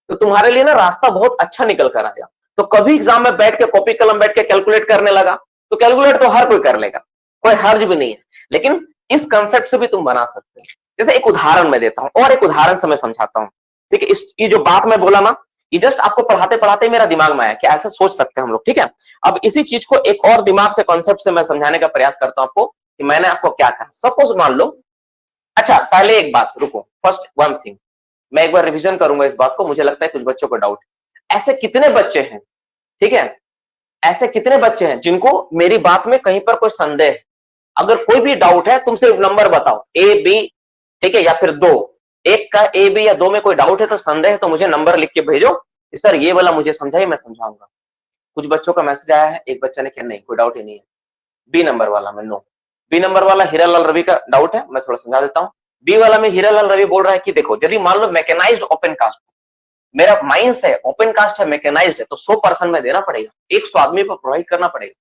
S1: तो तुम्हारे लिए ना रास्ता बहुत अच्छा निकल कर आएगा। तो कभी एग्जाम में बैठ के कॉपी कलम बैठ के कैलकुलेट करने लगा, तो कैलकुलेट तो हर कोई कर लेगा, कोई हर्ज भी नहीं है, लेकिन इस कंसेप्ट से भी तुम बना सकते हो। जैसे एक उदाहरण मैं देता हूं, और एक उदाहरण से मैं समझाता हूं, ठीक है, इस ये जो बात मैं बोला ना, ये जस्ट आपको पढ़ाते पढ़ाते मेरा दिमाग में आया कि ऐसे सोच सकते हैं हम लोग, ठीक है। अब इसी चीज को एक और दिमाग से कॉन्सेप्ट से मैं समझाने का प्रयास करता हूं आपको, कि मैंने आपको क्या कहा। सपोज मान लो, अच्छा पहले एक बात रुको, फर्स्ट वन थिंग, मैं एक बार रिवीजन करूंगा इस बात को, मुझे लगता है कुछ बच्चों को डाउट है। ऐसे कितने बच्चे हैं, ठीक है, ऐसे कितने बच्चे हैं जिनको मेरी बात में कहीं पर कोई संदेह है, अगर कोई भी डाउट है तुम सिर्फ नंबर बताओ, ए बी, ठीक है, या फिर दो, एक का ए बी या दो में कोई डाउट है, तो संदेह है तो मुझे नंबर लिख के भेजो कि सर ये वाला मुझे समझाइए, मैं समझाऊंगा। कुछ बच्चों का मैसेज आया है, एक बच्चे ने कहा नहीं कोई डाउट ही नहीं है, बी नंबर वाला में नो, बी नंबर वाला हीरालाल रवि का डाउट है, मैं थोड़ा समझा देता हूं। बी वाला में हीरालाल रवि बोल रहा है कि देखो, यदि मान लो मैकेनाइज्ड ओपन कास्ट, मेरा माइंस है ओपन कास्ट है, मैकेनाइज्ड है, तो 100% में देना पड़ेगा, 100 आदमी पर प्रोवाइड करना पड़ेगा,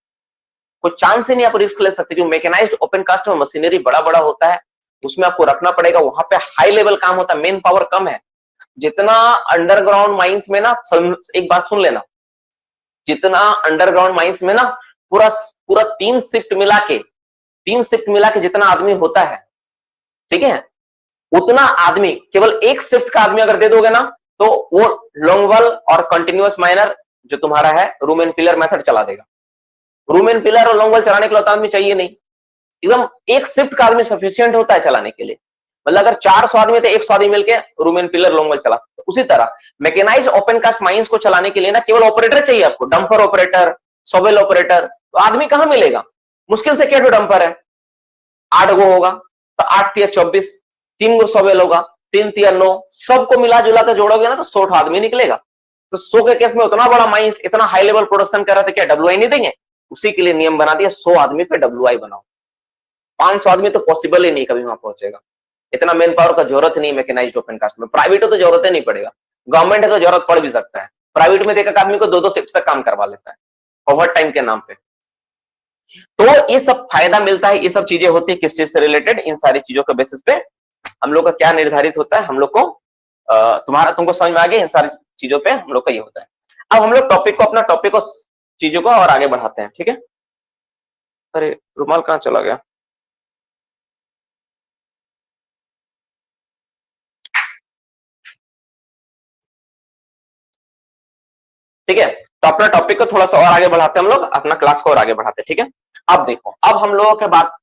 S1: कोई चांस ही नहीं आप रिस्क ले सकते, क्योंकि मैकेनाइज्ड ओपन कास्ट में मशीनरी बड़ा बड़ा होता है, उसमें आपको रखना पड़ेगा, वहां पे हाई लेवल काम होता है, मेन पावर कम है। जितना अंडरग्राउंड माइंस में ना, एक बात सुन लेना, जितना अंडरग्राउंड माइंस में ना पूरा पूरा 3 शिफ्ट मिला के जितना आदमी होता है, ठीक है, उतना आदमी, केवल एक शिफ्ट का आदमी अगर दे दोगे ना, तो वो लॉन्गवल और कंटिन्यूअस माइनर जो तुम्हारा है रूम एंड पिलर मेथड चला देगा। रूम एंड पिलर और लॉन्गवल चलाने के लिए आदमी चाहिए नहीं, एकदम एक शिफ्ट का आदमी सफिशियंट होता है चलाने के लिए। मतलब अगर 400 आदमी थे, 100 आदमी मिलकर रूम एंड पिलर लॉन्गवल चला सकते। उसी तरह मैकेनाइज ओपन कास्ट माइंस को चलाने के लिए ना केवल ऑपरेटर चाहिए आपको, डंपर ऑपरेटर, सोवेल ऑपरेटर, तो आदमी कहां मिलेगा, मुश्किल से क्या जो डंपर है 8 गो होगा, तो 8 तिया 24, 3 गो सोवेल होगा, 3 तिया 9, सबको मिला जुला कर जोड़ोगे ना तो 100 आदमी निकलेगा। तो 100 के केस में उतना बड़ा माइंस इतना हाई लेवल प्रोडक्शन कर रहा था, क्या डब्ल्यूआई नहीं देंगे, उसी के लिए नियम बना दिया 100 आदमी पे डब्ल्यूआई बनाओ। 500 आदमी तो पॉसिबल ही नहीं कभी वहां पहुंचेगा, इतना मेन पावर का जरूरत नहीं मैकेनाइज्ड ओपन कास्ट में। प्राइवेट हो तो जरूरत ही नहीं पड़ेगा, गवर्नमेंट है तो जरूरत पड़ भी सकता है, प्राइवेट में देखा आदमी को 2-2 शिफ्ट पे काम करवा लेता है ओवर टाइम के नाम पे। तो ये सब फायदा मिलता है, ये सब चीजें होती है किस चीज से रिलेटेड, इन सारी चीजों के बेसिस पे हम लोग का क्या निर्धारित होता है, हम लोग को तुम्हारा तुमको समझ में आ गया, इन सारी चीजों पे हम लोग का ये होता है। अब हम लोग टॉपिक को चीजों को और आगे बढ़ाते हैं, ठीक है। अरे रुमाल कहाँ चला गया, ठीक है। तो अपना टॉपिक को थोड़ा सा और आगे बढ़ाते हैं, हम लोग अपना क्लास को और आगे बढ़ाते हैं, ठीक है। अब देखो, अब हम लोगों के बात,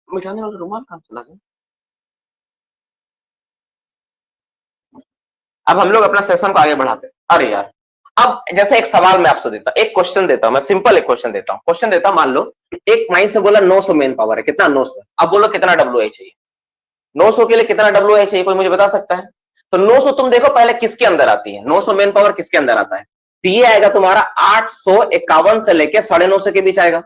S1: मिटाने वाला रुमाल कहाँ चला गया, अब हम लोग अपना सेशन को आगे बढ़ाते हैं। अरे यार, अब जैसे एक सवाल मैं आपसे देता हूं, एक क्वेश्चन देता हूं मैं, सिंपल एक क्वेश्चन देता हूं, मान लो एक माइंड से बोला 900 मेन पावर है, कितना 900, अब बोलो कितना डब्ल्यूआई चाहिए, 900 के लिए कितना डब्ल्यूआई चाहिए, कोई मुझे बता सकता है। तो 900 तुम देखो पहले किसके अंदर आती है, 900 मेन पावर किसके अंदर आता है, तो ये आएगा तुम्हारा 851 से लेके 950 के बीच आएगा,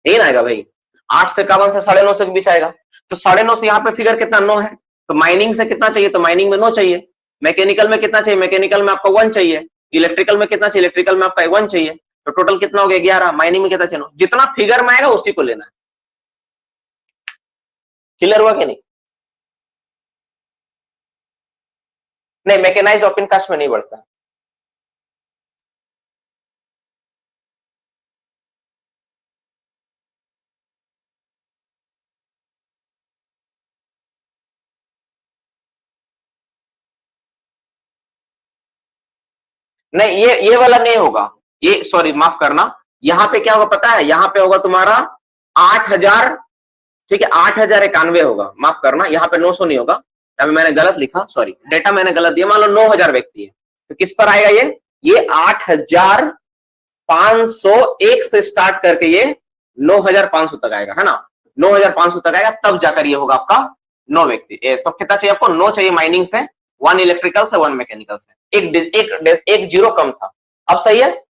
S1: यही ना आएगा भाई, 851 से 950 के बीच आएगा। तो 950 यहाँ पे फिगर कितना 9 है, तो माइनिंग से कितना चाहिए, तो माइनिंग में 9 चाहिए। मैकेनिकल में कितना चाहिए, मैकेनिकल में आपका 1 चाहिए। इलेक्ट्रिकल में कितना चाहिए, इलेक्ट्रिकल में आपका 1 चाहिए। तो टोटल कितना हो गया 11, माइनिंग में कितना चाहिए, जितना फिगर में आएगा उसी को लेना है। क्लियर हुआ कि नहीं, नहीं मैकेनाइज्ड ओपन कास्ट में नहीं बढ़ता। नहीं, ये वाला नहीं होगा, ये सॉरी माफ करना, यहाँ पे क्या होगा पता है, यहाँ पे होगा तुम्हारा 8,000, ठीक है 8,091 होगा, माफ करना यहाँ पे 900 नहीं होगा, यहाँ पे मैंने गलत लिखा, सॉरी डेटा मैंने गलत दिया, मान लो 9,000 व्यक्ति है तो किस पर आएगा ये 8,501 से स्टार्ट करके ये 9,500 तक आएगा, है ना, 9,500 तक आएगा, तब जाकर ये होगा आपका 9 व्यक्ति। तो कितना चाहिए आपको, 9 चाहिए माइनिंग से, 1 इलेक्ट्रिकल से, 1 मैकेनिकल से, एक जीरो कम था, अब सही है,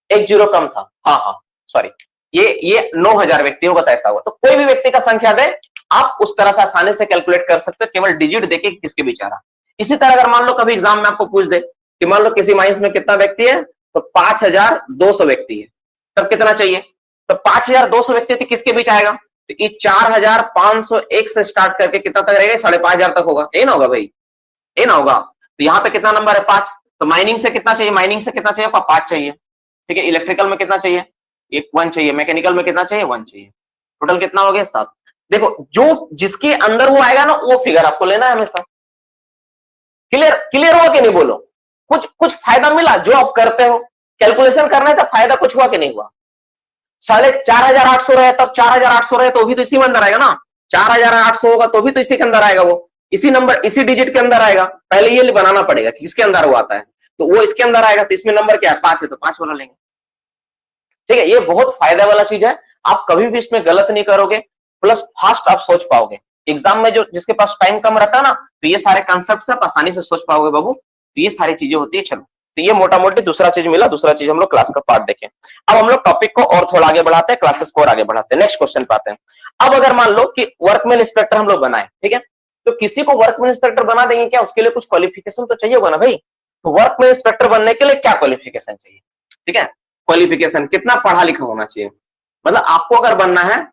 S1: एक जीरो कम था, हाँ सॉरी, ये 9,000 व्यक्ति होगा तो ऐसा हुआ। तो कोई भी व्यक्ति का संख्या दे आप उस तरह से आसानी से कैलकुलेट कर सकते हो, केवल डिजिट देके किसके बीच आ रहा। इसी तरह अगर मान लो कभी एग्जाम में आपको पूछ दे कि मान लो किसी माइंस में कितना व्यक्ति है, तो 5,200 व्यक्ति है, तब कितना चाहिए, तो 5,200 व्यक्ति तो किसके बीच आएगा, तो ये 4,501 से स्टार्ट करके कितना तक रहेगा, 5,500 तक होगा, ये ना होगा भाई, ये ना होगा। तो यहाँ पे कितना नंबर है 5, तो माइनिंग से कितना चाहिए, माइनिंग से कितना चाहिए, 5 चाहिए, ठीक है, इलेक्ट्रिकल में कितना चाहिए, 1 चाहिए, मैकेनिकल में कितना चाहिए, 1 चाहिए, टोटल कितना हो गया 7। देखो जो जिसके अंदर वो आएगा ना वो फिगर आपको लेना है हमेशा। क्लियर हुआ कि नहीं बोलो, कुछ फायदा मिला जो आप करते हो, कैलकुलेशन करने से फायदा कुछ हुआ कि नहीं हुआ। 4,800 रहे तब 4,800 रहे तो भी तो इसी में अंदर आएगा ना, 4,800 होगा तो भी तो इसी के अंदर आएगा, वो इसी नंबर इसी डिजिट के अंदर आएगा। पहले ये बनाना पड़ेगा कि किसके अंदर वो आता है, तो वो इसके अंदर आएगा, तो इसमें नंबर क्या है 5 है तो 5 वाला लेंगे, ठीक है। ये बहुत फायदा वाला चीज है, आप कभी भी इसमें गलत नहीं करोगे, प्लस फास्ट आप सोच पाओगे। एग्जाम में जो जिसके पास टाइम कम रहता है ना, तो ये सारे कॉन्सेप्ट्स आप आसानी से सोच पाओगे बाबू, तो ये सारी चीजें होती है। चलो तो ये मोटा मोटी दूसरा चीज मिला, दूसरा चीज हम लोग क्लास का पार्ट देखें। अब हम लोग टॉपिक को और थोड़ा आगे बढ़ाते हैं, क्लासेस को और आगे बढ़ाते हैं, नेक्स्ट क्वेश्चन पे आते हैं। अब अगर मान लो कि वर्कमैन इंस्पेक्टर हम लोग बनाए, ठीक है, तो किसी को वर्कमैन इंस्पेक्टर बना देंगे क्या, उसके लिए कुछ क्वालिफिकेशन तो चाहिए होगा ना भाई। तो वर्कमैन इंस्पेक्टर बनने के लिए क्या क्वालिफिकेशन चाहिए, ठीक है, क्वालिफिकेशन कितना पढ़ा लिखा होना चाहिए, मतलब आपको अगर बनना है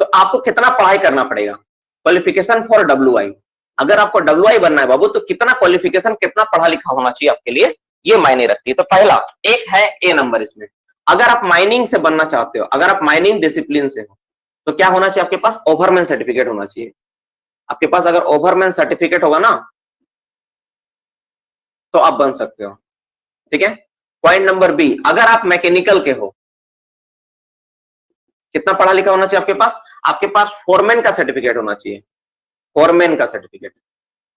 S1: तो आपको कितना पढ़ाई करना पड़ेगा, क्वालिफिकेशन फॉर WI। अगर आपको WI बनना है बाबू तो कितना क्वालिफिकेशन, कितना पढ़ा लिखा होना चाहिए आपके लिए, ये मायने रखती है। तो पहला एक है ए नंबर इसमें, अगर आप माइनिंग से बनना चाहते हो, अगर आप माइनिंग डिसिप्लिन से हो तो क्या होना चाहिए, आपके पास ओवरमैन सर्टिफिकेट होना चाहिए। आपके पास अगर ओवरमैन सर्टिफिकेट होगा ना तो आप बन सकते हो, ठीक है। पॉइंट नंबर बी, अगर आप मैकेनिकल के हो, कितना पढ़ा लिखा होना चाहिए आपके पास फोरमैन का सर्टिफिकेट होना चाहिए, फोरमैन का सर्टिफिकेट।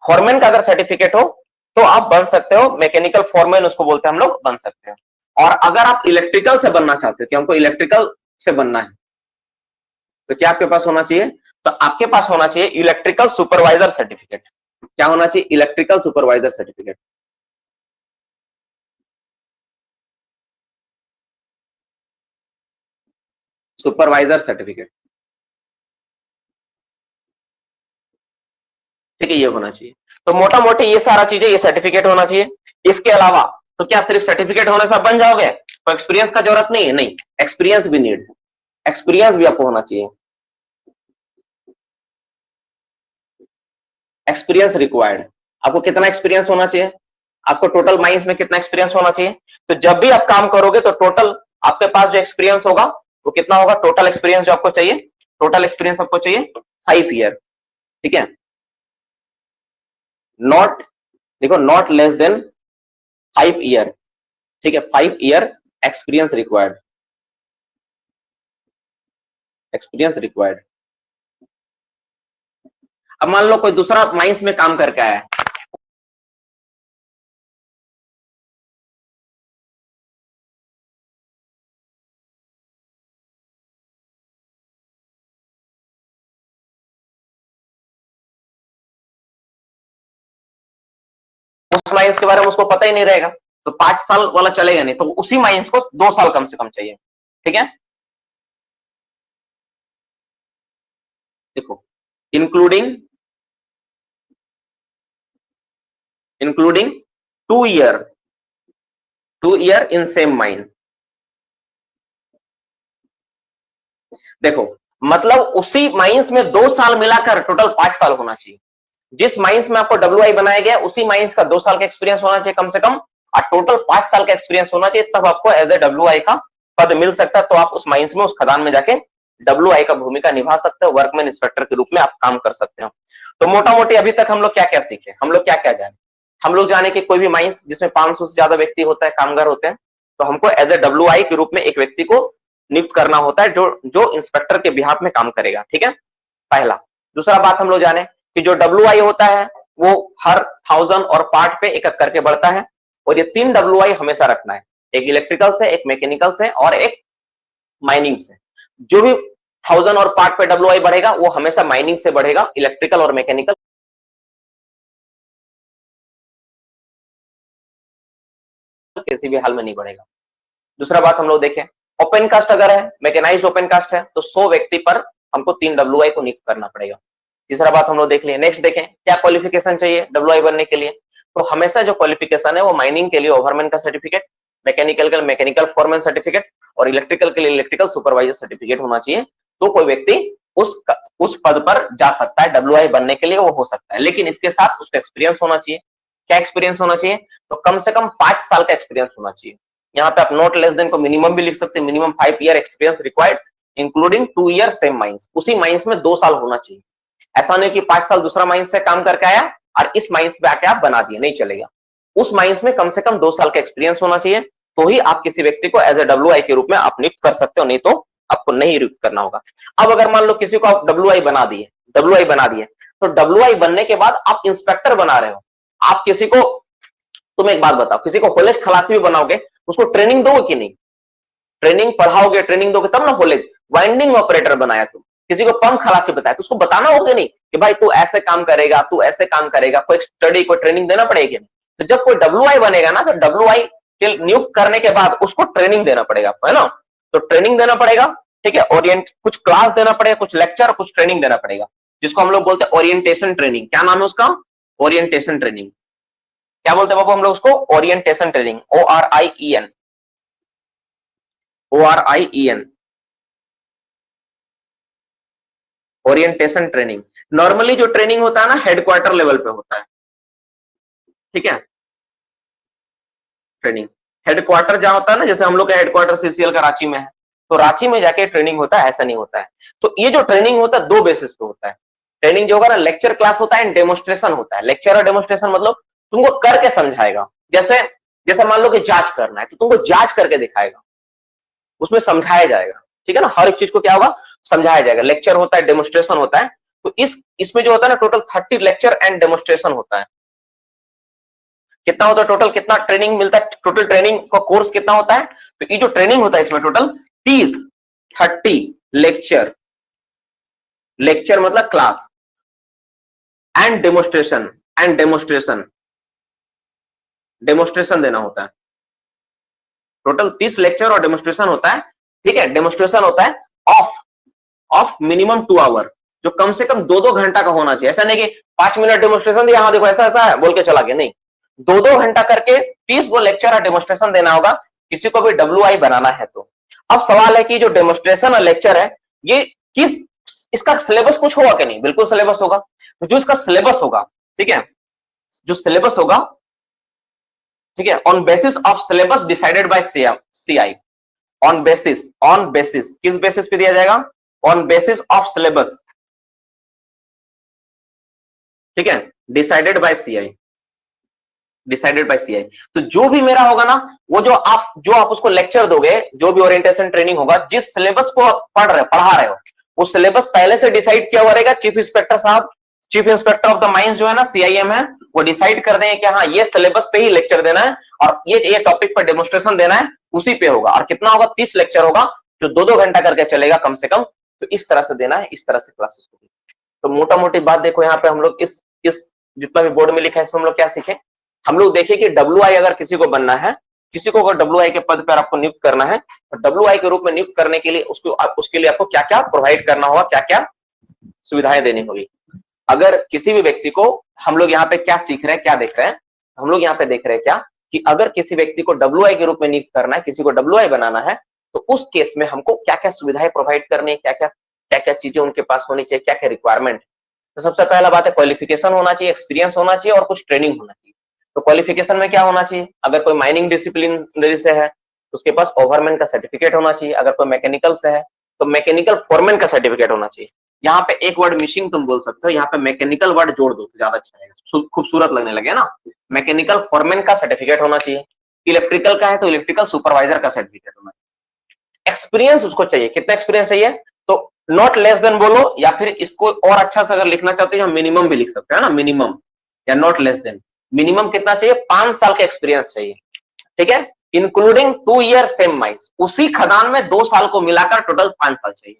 S1: फोरमैन का अगर सर्टिफिकेट हो तो आप बन सकते हो, मैकेनिकल फोरमैन उसको बोलते हैं हम लोग, बन सकते हैं। और अगर आप इलेक्ट्रिकल से बनना चाहते हो कि हमको इलेक्ट्रिकल से बनना है, तो क्या आपके पास होना चाहिए, तो आपके पास होना चाहिए इलेक्ट्रिकल सुपरवाइजर सर्टिफिकेट। क्या होना चाहिए, electrical supervisor certificate. Supervisor certificate, ठीक है, ये होना चाहिए। तो मोटा मोटी ये सारा चीजें, ये सर्टिफिकेट होना चाहिए। इसके अलावा तो क्या सिर्फ सर्टिफिकेट होने से आप बन जाओगे, तो एक्सपीरियंस का जरूरत नहीं है, नहीं, एक्सपीरियंस भी नीड, एक्सपीरियंस भी आपको होना चाहिए, एक्सपीरियंस रिक्वायर्ड। आपको कितना एक्सपीरियंस होना चाहिए, आपको टोटल माइंस में कितना एक्सपीरियंस होना चाहिए। तो जब भी आप काम करोगे तो टोटल आपके पास जो एक्सपीरियंस होगा वो कितना होगा, टोटल एक्सपीरियंस जो आपको चाहिए, टोटल एक्सपीरियंस आपको चाहिए 5 ईयर, ठीक है, नॉट, देखो नॉट लेस देन 5 ईयर, ठीक है, 5 year experience required, experience required. अब मान लो कोई दूसरा माइंस में काम करके आया है, उस माइंस के बारे में उसको पता ही नहीं रहेगा, तो 5 साल वाला चलेगा नहीं, तो उसी माइंस को 2 साल कम से कम चाहिए, ठीक है। देखो including 2 year in same mine. देखो मतलब उसी माइंस में 2 साल मिलाकर टोटल 5 साल होना चाहिए। जिस माइंस में आपको WI बनाया गया उसी माइंस का 2 साल का एक्सपीरियंस होना चाहिए कम से कम, और टोटल 5 साल का एक्सपीरियंस होना चाहिए, तब आपको एज ए WI का पद मिल सकता है। तो आप उस माइंस में, उस खदान में जाके WI का भूमिका निभा सकते हो, वर्कमैन इंस्पेक्टर के रूप में आप काम कर सकते हो। तो मोटा मोटी अभी तक हम लोग क्या क्या सीखे, हम लोग क्या क्या जाने, हम लोग जाने कि कोई भी माइंस जिसमें 500 से ज्यादा व्यक्ति होता है, कामगार होते हैं, तो हमको एज ए WI के रूप में एक व्यक्ति को नियुक्त करना होता है जो जो इंस्पेक्टर के बिहाफ में काम करेगा। ठीक है, पहला। दूसरा बात हम लोग जाने कि जो WI होता है वो हर 1000 और पार्ट पे एक एक करके बढ़ता है, और ये 3 WI हमेशा रखना है, एक इलेक्ट्रिकल से, एक मैकेनिकल से और एक माइनिंग से। जो भी 1000 और पार्ट पे WI बढ़ेगा वो हमेशा माइनिंग से बढ़ेगा, इलेक्ट्रिकल और मैकेनिकल किसी भी हाल में नहीं बढ़ेगा। दूसरा बात हम लोग देखें, ओपन कास्ट अगर है, मैकेनाइज्ड ओपन कास्ट है, तो 100 व्यक्ति पर हमको 3 WI को नियुक्त करना पड़ेगा। तीसरा बात हम लोग देख लिए। नेक्स्ट देखें क्या क्वालिफिकेशन चाहिए WI बनने के लिए, तो हमेशा जो क्वालिफिकेशन है वो माइनिंग के लिए ओवरमैन का सर्टिफिकेट, मैकेनिकल का मैकेनिकल फोरमैन सर्टिफिकेट और इलेक्ट्रिकल के लिए इलेक्ट्रिकल सुपरवाइजर सर्टिफिकेट होना चाहिए। तो कोई व्यक्ति उस पद पर जा सकता है, WI बनने के लिए वो हो सकता है, लेकिन इसके साथ उसका एक्सपीरियंस होना चाहिए। क्या एक्सपीरियंस होना चाहिए, तो कम से कम 5 साल का एक्सपीरियंस होना चाहिए। यहाँ पे आप नॉट लेस देन को मिनिमम भी लिख सकते हैं, minimum 5 year experience required including 2 year same mines. उसी माइंस में 2 साल होना चाहिए। ऐसा नहीं कि 5 साल दूसरा माइंस से काम करके आया और इस माइंस पे आके आप बना दिए, नहीं चलेगा। उस माइंस में कम से कम 2 साल का एक्सपीरियंस होना चाहिए, तो ही आप किसी व्यक्ति को एज ए WI के रूप में आप नियुक्त कर सकते हो, नहीं तो आपको नहीं नियुक्त करना होगा। अब अगर मान लो किसी को आप WI बना दिए, तो WI बनने के बाद आप इंस्पेक्टर बना रहे हो, आप किसी को, तुम एक बात बताओ, किसी को कॉलेज खलासी भी बनाओगे, उसको ट्रेनिंग दोगे कि नहीं? ट्रेनिंग पढ़ाओगे, ट्रेनिंग दोगे तब ना कॉलेज। वाइंडिंग ऑपरेटर बनाया तुम, किसी को पंप खलासी बताया, तो उसको बताना होगा नहीं कि भाई तू ऐसे काम करेगा, तू ऐसे काम करेगा, कोई स्टडी कोई ट्रेनिंग देना पड़ेगी नहीं। तो जब कोई WI बनेगा ना, तो WI के नियुक्त करने के बाद उसको ट्रेनिंग देना पड़ेगा, है ना? तो ट्रेनिंग देना पड़ेगा, ठीक है, ओरिएंट कुछ क्लास देना पड़ेगा, कुछ लेक्चर, कुछ ट्रेनिंग देना पड़ेगा, जिसको हम लोग बोलते हैं ओरिएंटेशन ट्रेनिंग। क्या नाम है उसका? Orientation training. क्या बोलते हैं बाबू हम लोग उसको? Orientation training, ORIEN, orientation training. Normally जो ट्रेनिंग होता है ना, हेडक्वार्टर लेवल पे होता है, ठीक है। ट्रेनिंग हेडक्वार्टर जहां होता है ना, जैसे हम लोग का हेडक्वार्टर CCL का रांची में है, तो रांची में जाके ट्रेनिंग होता है, ऐसा नहीं होता है। तो ये जो ट्रेनिंग होता है 2 बेसिस पे होता है। ट्रेनिंग जो होगा ना, लेक्चर क्लास होता है एंड डेमोन्स्ट्रेशन होता है। लेक्चर और डेमोन्स्ट्रेशन मतलब तुमको करके समझाएगा, जैसे जैसे मान लो कि जांच करना है तो तुमको जांच करके दिखाएगा, उसमें समझाया जाएगा, ठीक है ना। हर एक चीज को क्या होगा, समझाया जाएगा। लेक्चर होता है, डेमोन्स्ट्रेशन होता है। तो इसमें जो होता है ना, टोटल 30 लेक्चर एंड डेमोन्स्ट्रेशन होता है। कितना होता है टोटल, कितना ट्रेनिंग मिलता है, टोटल ट्रेनिंग का कोर्स कितना होता है? तो ये जो ट्रेनिंग होता है इसमें टोटल 30 लेक्चर, लेक्चर मतलब क्लास, एंड डेमोन्स्ट्रेशन, डेमोन्स्ट्रेशन देना होता है। टोटल 30 लेक्चर और डेमोन्स्ट्रेशन होता है, ठीक है। डेमोन्स्ट्रेशन होता है ऑफ मिनिमम 2 आवर, जो कम से कम 2-2 घंटा का होना चाहिए। ऐसा नहीं कि 5 मिनट डेमोन्स्ट्रेशन दिया, हाँ देखो ऐसा ऐसा है बोल के चला गया, नहीं। 2-2 घंटा करके 30 गो लेक्चर और डेमोन्स्ट्रेशन देना होगा किसी को भी WI बनाना है तो। अब सवाल है कि जो डेमोन्स्ट्रेशन और लेक्चर है, ये किस, इसका सिलेबस कुछ होगा कि नहीं? बिल्कुल सिलेबस होगा। तो जो इसका सिलेबस होगा, ठीक है, जो सिलेबस होगा, ठीक है, on basis of syllabus decided by CI, on basis, किस बेसिस पे दिया जाएगा? ऑन बेसिस ऑफ सिलेबस, ठीक है, डिसाइडेड बाय CI, तो जो भी मेरा होगा ना, वो जो आप उसको लेक्चर दोगे, जो भी ओरिएंटेशन ट्रेनिंग होगा, जिस सिलेबस को पढ़ा रहे हो, वो सिलेबस पहले से डिसाइड किया हुआ रहेगा। चीफ इंस्पेक्टर साहब, chief inspector of the mines जो है ना, CIM है, वो डिसाइड कर देंगे कि हाँ ये सिलेबस पे ही लेक्चर देना है और ये टॉपिक पर डेमोन्स्ट्रेशन देना है, उसी पे होगा। और कितना होगा? 30 लेक्चर होगा, जो 2-2 घंटा करके चलेगा कम से कम। तो इस तरह से देना है, इस तरह से क्लासेस होगी। तो मोटा मोटी बात देखो, यहाँ पे हम लोग इस जितना भी बोर्ड में लिखा है इसमें हम लोग क्या सीखे? हम लोग देखें कि WI अगर किसी को बनना है, किसी को अगर WI के पद पर आपको नियुक्त करना है, तो WI के रूप में नियुक्त करने के लिए उसके लिए आपको क्या क्या प्रोवाइड करना होगा, क्या क्या सुविधाएं देनी होगी। अगर किसी भी व्यक्ति को, हम लोग यहाँ पे क्या सीख रहे हैं, क्या देख रहे हैं, हम लोग यहाँ पे देख रहे हैं क्या, कि अगर किसी व्यक्ति को WI के रूप में नियुक्त करना है, किसी को WI बनाना है, तो उस केस में हमको क्या क्या सुविधाएं प्रोवाइड करनी है, क्या क्या चीजें उनके पास होनी चाहिए, क्या क्या रिक्वायरमेंट। तो सबसे पहला बात है क्वालिफिकेशन होना चाहिए, एक्सपीरियंस होना चाहिए और कुछ ट्रेनिंग होना चाहिए। तो क्वालिफिकेशन में क्या होना चाहिए? अगर कोई माइनिंग डिसिप्लिनरी से है तो उसके पास ओवरमैन का सर्टिफिकेट होना चाहिए। अगर कोई मैकेनिकल से है तो मैकेनिकल फोरमैन का सर्टिफिकेट होना चाहिए। यहाँ पे एक वर्ड मिसिंग तुम बोल सकते हो, यहाँ पे मैकेनिकल वर्ड जोड़ दो तो ज्यादा अच्छा रहेगा, खूबसूरत लगने लगे ना। मैकेनिकल फॉरमैन का सर्टिफिकेट होना चाहिए, इलेक्ट्रिकल का है तो इलेक्ट्रिकल सुपरवाइजर का सर्टिफिकेट होना चाहिए। एक्सपीरियंस उसको चाहिए, कितना एक्सपीरियंस चाहिए, तो नॉट लेस देन बोलो, या फिर इसको और अच्छा से अगर लिखना चाहते हो मिनिमम भी लिख सकते हैं ना, मिनिमम या नॉट लेस देन। मिनिमम कितना चाहिए, 5 साल का एक्सपीरियंस चाहिए, ठीक है, इंक्लूडिंग 2 ईयर सेम माइंस, उसी खदान में 2 साल को मिलाकर टोटल 5 साल चाहिए।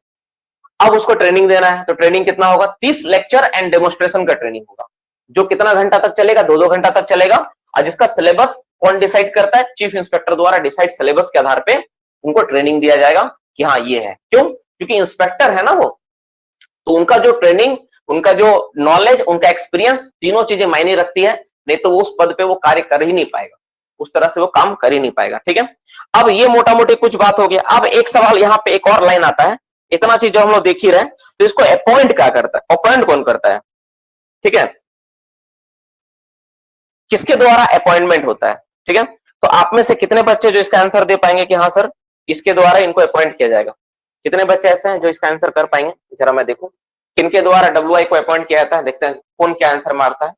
S1: अब उसको ट्रेनिंग देना है तो ट्रेनिंग कितना होगा, 30 लेक्चर एंड डेमोस्ट्रेशन का ट्रेनिंग होगा, जो कितना घंटा तक चलेगा, 2-2 घंटा तक चलेगा। और जिसका सिलेबस कौन डिसाइड करता है, चीफ इंस्पेक्टर द्वारा डिसाइड सिलेबस के आधार पे उनको ट्रेनिंग दिया जाएगा कि हाँ ये है। क्यों, क्योंकि इंस्पेक्टर है ना वो, तो उनका जो ट्रेनिंग, उनका जो नॉलेज, उनका एक्सपीरियंस, तीनों चीजें मायने रखती है, नहीं तो वो उस पद पे वो कार्य कर ही नहीं पाएगा, उस तरह से वो काम कर ही नहीं पाएगा, ठीक है। अब ये मोटा मोटी कुछ बात हो गया। अब एक सवाल यहाँ पे, एक और लाइन आता है, इतना चीज जो हम लोग देख ही रहे, तो इसको अपॉइंट क्या करता है, अपॉइंट कौन करता है, ठीक है, किसके द्वारा अपॉइंटमेंट होता है, ठीक है। तो आप में से कितने बच्चे जो इसका आंसर दे पाएंगे कि हाँ सर इसके द्वारा इनको अपॉइंट किया जाएगा, कितने बच्चे ऐसे हैं जो इसका आंसर कर पाएंगे, जरा मैं देखूं किनके द्वारा डब्ल्यूआई को अपॉइंट किया जाता है, देखते हैं कौन क्या आंसर मारता है।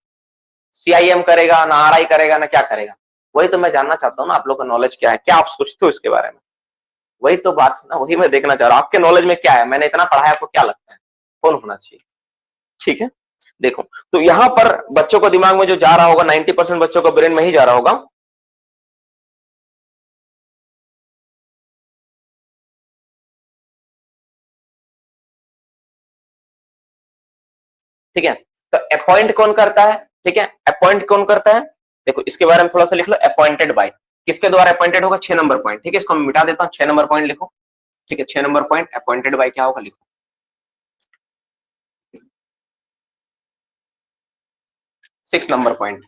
S1: सीआईएम करेगा ना, आरआई करेगा ना, क्या करेगा, वही तो मैं जानना चाहता हूँ ना, आप लोग का नॉलेज क्या है, क्या आप सोचते हो इसके बारे में, वही तो बात है ना, वही मैं देखना चाह रहा हूँ आपके नॉलेज में क्या है, मैंने इतना पढ़ा है, आपको क्या लगता है कौन होना चाहिए, ठीक है। देखो तो यहां पर बच्चों को दिमाग में जो जा रहा होगा, 90% बच्चों को ब्रेन में ही जा रहा होगा, ठीक है। तो अपॉइंट कौन करता है, ठीक है, अपॉइंट कौन करता है, देखो इसके बारे में थोड़ा सा लिख लो, अपॉइंटेड बाय, किसके द्वारा अपॉइंटेड होगा, 6 नंबर पॉइंट, ठीक है, इसको मैं मिटा देता हूं, 6 नंबर पॉइंट लिखो, ठीक है, 6 नंबर पॉइंट अपॉइंटेड बाय क्या होगा, लिखो 6 नंबर पॉइंट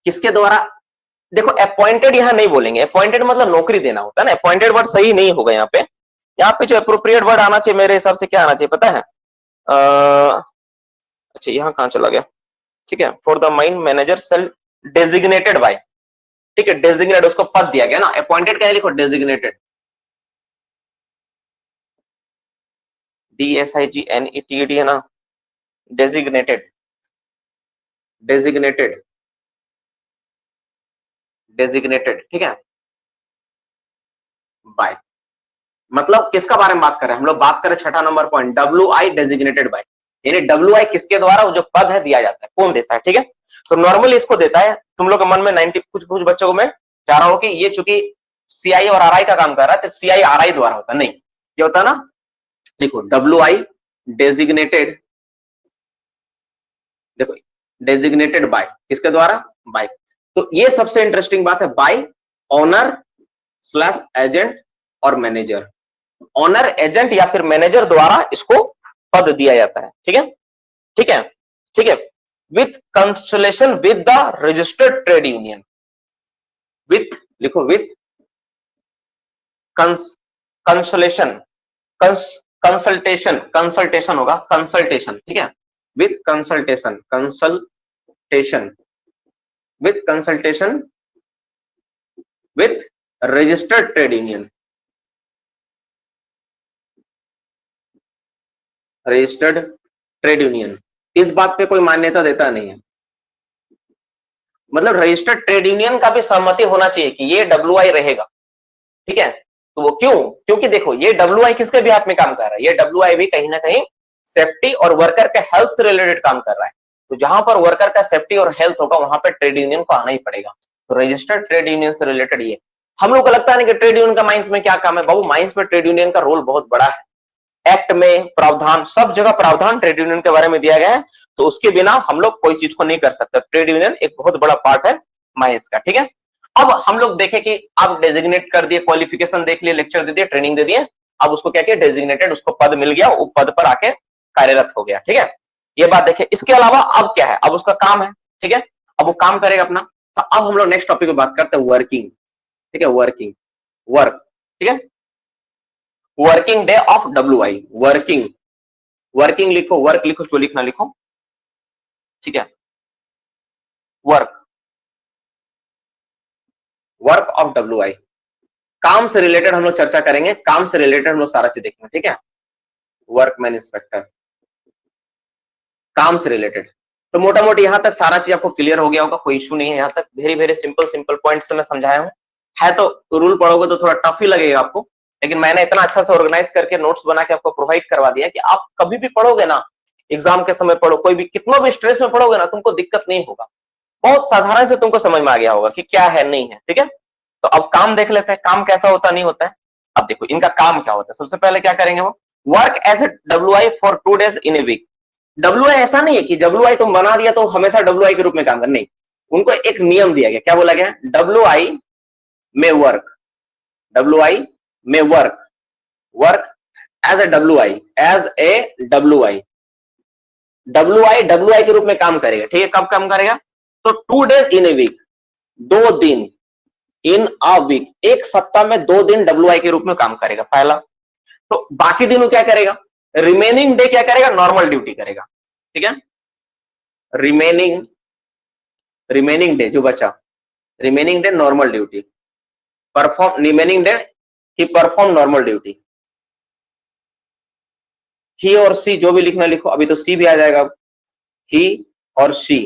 S1: किसके द्वारा, देखो अपॉइंटेड यहां नहीं बोलेंगे, अपॉइंटेड मतलब नौकरी देना होता है ना, अपॉइंटेड वर्ड सही नहीं होगा यहाँ पे, यहाँ पे जो अप्रोप्रिएट वर्ड आना चाहिए मेरे हिसाब से क्या आना चाहिए पता है, अच्छा यहाँ कहां चला गया, ठीक है, for the mine manager shall designated by, ठीक है, डेजिग्नेट उसको पद दिया गया ना, अपॉइंटेड क्या है, लिखो डेजिग्नेटेड, DSIGNETED है ना, डेजिग्नेटेड, डेजिग्नेटेड, डेजिग्नेटेड, ठीक है, बाय, मतलब किसका बारे में बात कर रहे हैं हम लोग, बात करें छठा number point, WI designated by, यानी WI किसके द्वारा, वो जो पद है दिया जाता है, कौन देता है, ठीक है। तो नॉर्मली इसको देता है, तुम लोग के मन में 90 कुछ कुछ बच्चों को मैं चाह रहा हूं कि ये चूंकि CI और RI का काम कर रहा है, तो CI RI द्वारा होता नहीं, ये होता ना, देखो WI डेजिग्नेटेड, देखो डेजिग्नेटेड बाय किसके द्वारा, बाय, तो ये सबसे इंटरेस्टिंग बात है, बाय ऑनर स्लैश एजेंट और मैनेजर, ऑनर एजेंट या फिर मैनेजर द्वारा इसको पद दिया जाता है, ठीक है, ठीक है, ठीक है, with consolation with the registered trade union, with लिखो विथ कंसलेशन, कंसल्टेशन, कंसल्टेशन होगा, कंसल्टेशन, ठीक है, with consultation, consultation, with consultation with registered trade union, registered trade union इस बात पे कोई मान्यता देता नहीं है, मतलब रजिस्टर्ड ट्रेड यूनियन का भी सहमति होना चाहिए कि ये WI रहेगा, ठीक है। तो वो क्यों, क्योंकि देखो ये WI किसके भी हाथ में काम कर रहा है, ये WI भी कहीं ना कहीं सेफ्टी और वर्कर के हेल्थ से रिलेटेड काम कर रहा है, तो जहां पर वर्कर का सेफ्टी और हेल्थ होगा वहां पर ट्रेड यूनियन को आना ही पड़ेगा, तो रजिस्टर्ड ट्रेड यूनियन से रिलेटेड ये, हम लोग को लगता है कि ट्रेड यूनियन का माइंस में क्या काम है, बाबू माइंस में ट्रेड यूनियन का रोल बहुत बड़ा है, एक्ट में प्रावधान, सब जगह प्रावधान ट्रेड यूनियन के बारे में दिया गया है, तो उसके बिना हम लोग कोई चीज को नहीं कर सकते, ट्रेड यूनियन एक बहुत बड़ा पार्ट है माइंस का, ठीक है। अब हम लोग देखें कि आप डेजिग्नेट कर दिए, क्वालिफिकेशन देख लिए, लेक्चर दे दिए, ट्रेनिंग दे दिए, अब उसको क्या किया, डेजिग्नेटेड, उसको पद मिल गया, वो पद पर आके कार्यरत हो गया, ठीक है, ये बात देखिए। इसके अलावा अब क्या है, अब उसका काम है, ठीक है, अब वो काम करेगा अपना, तो अब हम लोग नेक्स्ट टॉपिक पे बात करते हैं, वर्किंग, ठीक है, वर्किंग, वर्क, ठीक है, working day of WI, working, working लिखो, वर्क लिखो, जो लिखना लिखो, ठीक है, वर्क, वर्क ऑफ WI, काम से रिलेटेड हम लोग चर्चा करेंगे, काम से रिलेटेड हम लोग सारा चीज देखेंगे, ठीक है। वर्कमैन इंस्पेक्टर, काम से रिलेटेड। तो मोटा मोटी यहां तक सारा चीज आपको क्लियर हो गया होगा, कोई इशू नहीं है यहां तक। Very very simple simple points से मैं समझाया हूं। है तो रूल पढ़ोगे तो थोड़ा टफ ही लगेगा आपको, लेकिन मैंने इतना अच्छा से ऑर्गेनाइज करके नोट्स बना के आपको प्रोवाइड करवा दिया कि आप कभी भी पढ़ोगे ना, एग्जाम के समय पढ़ो, कोई भी कितना भी स्ट्रेस में पढ़ोगे ना, तुमको दिक्कत नहीं होगा। बहुत साधारण से तुमको समझ में आ गया होगा कि क्या है नहीं है। ठीक है, तो अब काम देख लेते हैं, काम कैसा होता नहीं होता है। अब देखो इनका काम क्या होता है। सबसे पहले क्या करेंगे वो, work as a WI for 2 days in a week. WI ऐसा नहीं है कि WI तुम बना दिया तो हमेशा WI के रूप में काम करना, नहीं। उनको एक नियम दिया गया, क्या बोला गया, WI में वर्क, WI में work, work as a WI, as a WI, WI के रूप में काम करेगा। ठीक है, कब काम करेगा, तो 2 days इन ए वीक, 2 दिन, इन अ वीक, एक सप्ताह में 2 दिन WI के रूप में काम करेगा, पहला। तो बाकी दिनों क्या करेगा, रिमेनिंग डे क्या करेगा, नॉर्मल ड्यूटी करेगा। ठीक है, रिमेनिंग डे जो बचा, remaining day normal duty, perform remaining day he perform normal duty. He और सी जो भी लिखना लिखो, अभी तो सी भी आ जाएगा। ही और she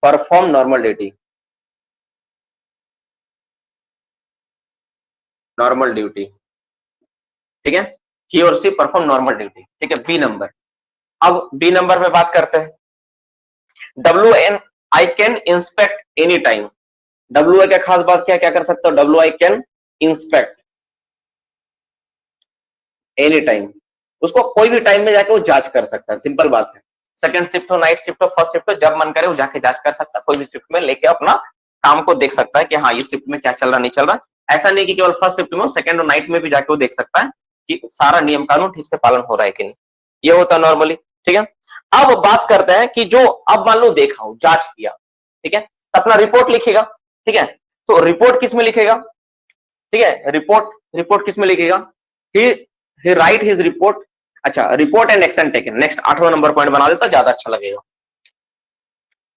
S1: perform normal duty, normal duty. ठीक है, ही और सी परफॉर्म नॉर्मल ड्यूटी। ठीक है, बी नंबर। अब बी नंबर पे बात करते हैं। WN I can inspect any time. WI का खास बात क्या क्या कर सकता हो, WI can inspect any time, उसको कोई भी टाइम में जाके वो जांच कर सकता है, सिंपल बात है। सेकंड शिफ्ट हो, नाइट शिफ्ट हो, फर्स्ट शिफ्ट हो, जब मन करे वो जाके जांच कर सकता है, कोई भी शिफ्ट में लेके अपना काम को देख सकता है कि हाँ ये शिफ्ट में क्या चल रहा नहीं चल रहा। ऐसा नहीं कि केवल फर्स्ट शिफ्ट में, सेकंड और नाइट में भी जाके वो देख सकता है कि सारा नियम कानून ठीक से पालन हो रहा है कि नहीं। ये होता है नॉर्मली। ठीक है, अब बात करते हैं कि जो अब मान लो देखा हो, जांच किया, ठीक है, तो अपना रिपोर्ट लिखेगा। ठीक है, तो रिपोर्ट किस में लिखेगा, ठीक है, रिपोर्ट किस में लिखेगा, he write his report। अच्छा, report and action taken, next 8वां नंबर पॉइंट बना देता, ज्यादा अच्छा लगेगा।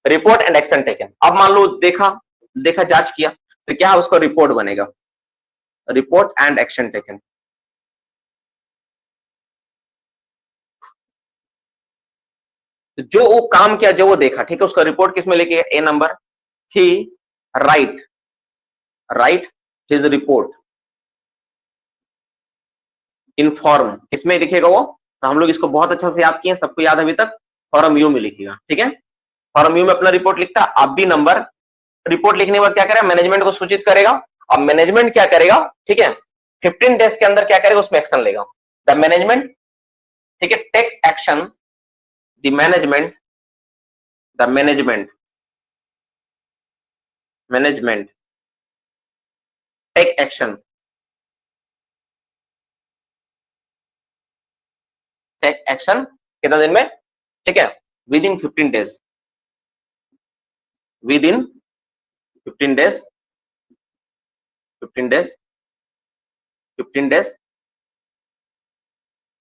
S1: रिपोर्ट एंड एक्शन टेकन, अब मान लो देखा जांच किया, तो क्या उसका रिपोर्ट बनेगा, रिपोर्ट एंड एक्शन टेकन। जो वो काम किया, जो वो देखा, ठीक है, उसका रिपोर्ट किस में लिखेगा, A number, he write his report in form, किसमें लिखेगा वो, तो हम लोग इसको बहुत अच्छा से याद किए, सबको याद अभी तक, फॉर्म यू में लिखेगा। ठीक है, फॉर्म यू में अपना रिपोर्ट लिखता। अब भी नंबर, रिपोर्ट लिखने के बाद क्या करेगा, मैनेजमेंट को सूचित करेगा। अब मैनेजमेंट क्या करेगा, ठीक है, 15 डेज के अंदर क्या करेगा, उसमें एक्शन लेगा। द मैनेजमेंट, ठीक है, take action, the management take action, कितना दिन में, ठीक है, within 15 days, within 15 days, 15 days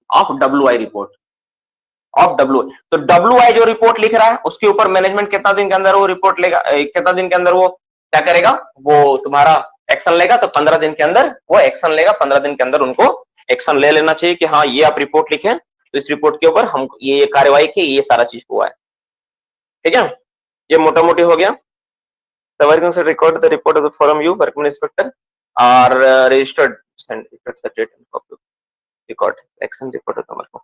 S1: of WI report, of WI। तो WI जो रिपोर्ट लिख रहा है उसके ऊपर मैनेजमेंट कितना दिन के अंदर वो रिपोर्ट लेगा, कितना दिन के अंदर वो क्या करेगा, वो तुम्हारा एक्शन लेगा। तो 15 दिन के अंदर वो एक्शन लेगा, 15 दिन के अंदर उनको एक्शन ले लेना चाहिए कि हाँ ये आप रिपोर्ट लिखे, तो इस रिपोर्ट के ऊपर हम ये कार्रवाई की, ये सारा चीज हुआ है। ठीक है, ये मोटा मोटी हो गया। The workman should record the report of the forum you, workman inspector, are registered and the date and copy record action report of the workman।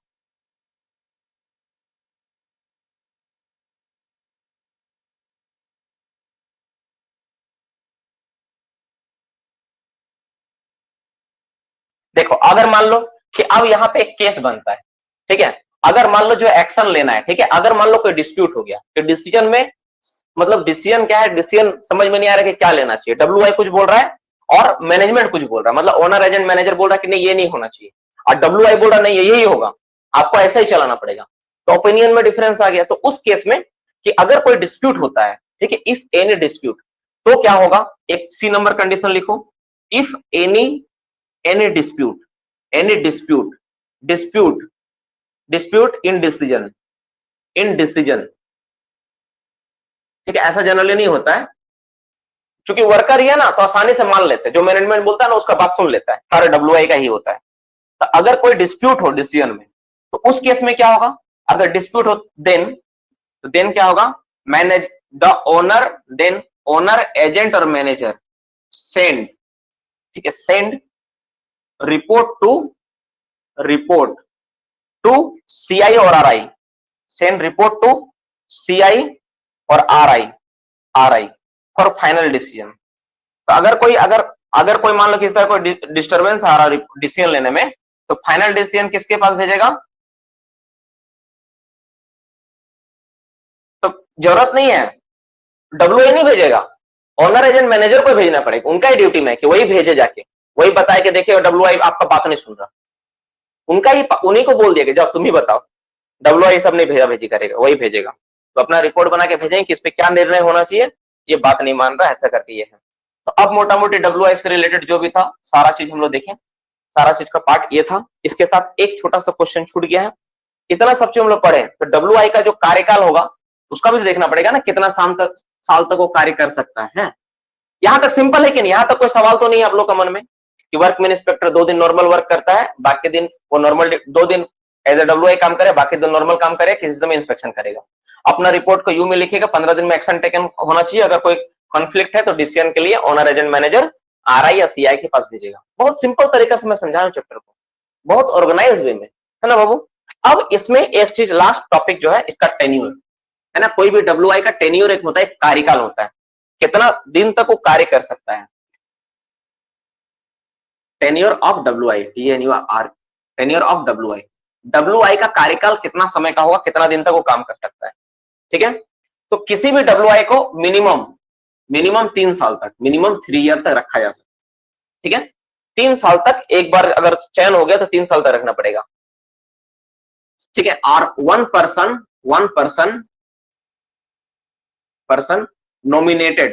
S1: देखो अगर मान लो कि अब यहाँ पे एक केस बनता है, ठीक है, अगर मान लो जो एक्शन लेना है, ठीक है, अगर मान लो कोई डिस्प्यूट हो गया, तो डिसीजन में, मतलब डिसीजन क्या है, डिसीजन समझ में नहीं आ रहा कि क्या लेना चाहिए। WI कुछ बोल रहा है और मैनेजमेंट कुछ बोल रहा है, मतलब ओनर एजेंट मैनेजर बोल रहा है कि नहीं ये नहीं होना चाहिए, और WI बोल रहा नहीं यही होगा, आपको ऐसा ही चलाना पड़ेगा। तो ओपिनियन में डिफरेंस आ गया। तो उस केस में कि अगर कोई डिस्प्यूट होता है, ठीक है, इफ एनी डिस्प्यूट, तो क्या होगा, एक सी नंबर कंडीशन लिखो, if any dispute in decision, ठीक है, ऐसा जनरली नहीं होता है, क्योंकि वर्कर ही है ना, तो आसानी से मान लेते हैं, जो मैनेजमेंट बोलता है ना उसका बात सुन लेता है, सारे WI का ही होता है। तो अगर कोई डिस्प्यूट हो डिसीजन में, तो उस केस में क्या होगा, अगर डिस्प्यूट हो देन क्या होगा, manage the owner, then owner, agent और मैनेजर सेंड, ठीक है, सेंड रिपोर्ट टू सीआई और RI, send report to CI और आरआई फॉर फाइनल डिसीजन। तो अगर कोई मान लो किस तरह कोई डिस्टर्बेंस आ रहा डिसीजन लेने में, तो फाइनल डिसीजन किसके पास भेजेगा, तो जरूरत नहीं है, डब्ल्यूआई नहीं भेजेगा, ओनर एजेंट मैनेजर को भेजना पड़ेगा, उनका ही ड्यूटी में कि वही भेजे, जाके वही बताए कि देखिए डब्ल्यूआई आपका बात नहीं सुन रहा, उनका ही, उन्हीं को बोल दिया कि जाओ तुम ही बताओ, डब्ल्यूआई सब नहीं भेजा भेजी करेगा, वही भेजेगा। तो अपना रिपोर्ट बना के भेजेंगे कि इस पे क्या निर्णय होना चाहिए, ये बात नहीं मान रहा, ऐसा करके ये है। तो अब मोटा मोटी डब्ल्यूआई से रिलेटेड जो भी था सारा चीज हम लोग देखें, सारा चीज का पार्ट ये था। इसके साथ एक छोटा सा क्वेश्चन छूट गया है, इतना सब चीज हम लोग पढ़े, तो डब्ल्यूआई का जो कार्यकाल होगा उसका भी देखना पड़ेगा ना, कितना साल तक वो कार्य कर सकता है। यहां तक सिंपल है कि नहीं, यहां तक कोई सवाल तो नहीं है आप लोग का मन में कि वर्कमैन इंस्पेक्टर 2 दिन नॉर्मल वर्क करता है, बाकी दिन वो नॉर्मल 2 दिन एज ए डब्ल्यूआई काम करे, बाकी दिन नॉर्मल काम करे, किसी समय इंस्पेक्शन करेगा। अपना रिपोर्ट को यू में लिखेगा, 15 दिन में एक्शन टेकन होना चाहिए, अगर कोई कॉन्फ्लिक्ट है तो डिसीजन के लिए ओनर एजेंट मैनेजर आरआई या सीआई के पास भेजेगा। बहुत सिंपल तरीका से मैं समझा रहा हूं चैप्टर को, बहुत ऑर्गेनाइज वे में, है ना बाबू। अब इसमें एक चीज लास्ट टॉपिक जो है इसका टेन्यूर है ना, कोई भी डब्ल्यूआई का टेन्यूर एक होता है, कार्यकाल होता है, कितना दिन तक वो कार्य कर सकता है। Tenure of WI, TNUR, tenure of WI, WI का कार्यकाल कितना समय का होगा, कितना दिन तक वो काम कर सकता है, ठीक है। तो किसी भी डब्ल्यूआई को मिनिमम 3 साल तक, मिनिमम 3 ईयर तक रखा जा सकता है, ठीक है। 3 साल तक, एक बार अगर चयन हो गया तो 3 साल तक रखना पड़ेगा, ठीक है। और वन पर्सन नॉमिनेटेड,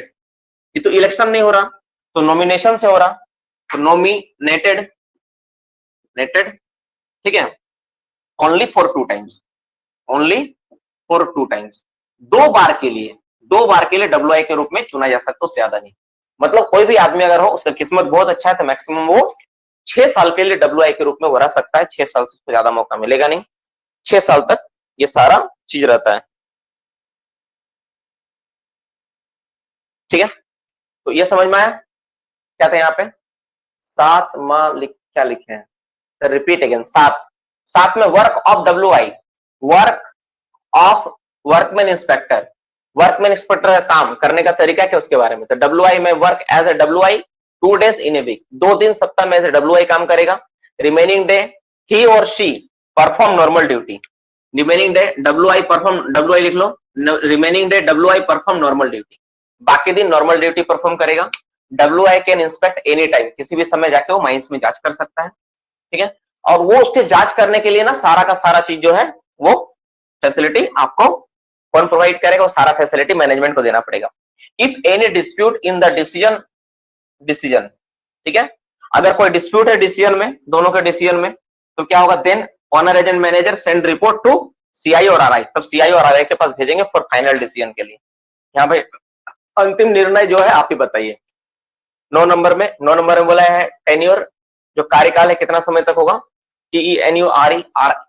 S1: ये तो इलेक्शन नहीं हो रहा, तो नॉमिनेशन से हो रहा, तो नॉमिनेटेड, ठीक है, only for 2 times, only for 2 times, 2 बार के लिए डब्ल्यूआई के रूप में चुना जा सकता, उससे ज्यादा नहीं। मतलब कोई भी आदमी अगर हो, उसका किस्मत बहुत अच्छा है तो मैक्सिमम वो 6 साल के लिए डब्ल्यूआई के रूप में वो रह सकता है, 6 साल से उसको ज्यादा मौका मिलेगा नहीं, 6 साल तक ये सारा चीज रहता है, ठीक है। तो ये समझ में आया क्या था यहाँ पे, 7 क्या लिखे हैं, रिपीट अगेन, 7 में work of WI, work of workman inspector, workman inspector का काम करने का तरीका क्या उसके बारे में। तो डब्ल्यूआई में work as a WI 2 days in a week, 2 दिन सप्ताह में एज ए डब्ल्यूआई काम करेगा। रिमेनिंग डे ही और she perform normal duty, remaining day WI लिख लो, remaining day WI perform normal duty, बाकी दिन नॉर्मल ड्यूटी परफॉर्म करेगा। WI can inspect any time, किसी भी समय जाके वो माइंस में जांच कर सकता है, ठीक है। और वो उसके जांच करने के लिए ना सारा का सारा चीज जो है वो फैसिलिटी आपको कौन प्रोवाइड करेगा, वो सारा फैसिलिटी मैनेजमेंट को देना पड़ेगा। If any dispute in the decision, ठीक है, अगर कोई डिस्प्यूट है डिसीजन में, दोनों के डिसीजन में, तो क्या होगा, then owner agent manager send report to CI और आरआई, तब सीआई और आरआई के पास भेजेंगे फॉर फाइनल डिसीजन के लिए। यहाँ पे अंतिम निर्णय जो है आप ही बताइए। 9 नंबर में बोला है टेन्योर, जो कार्यकाल है कितना समय तक होगा, TENURE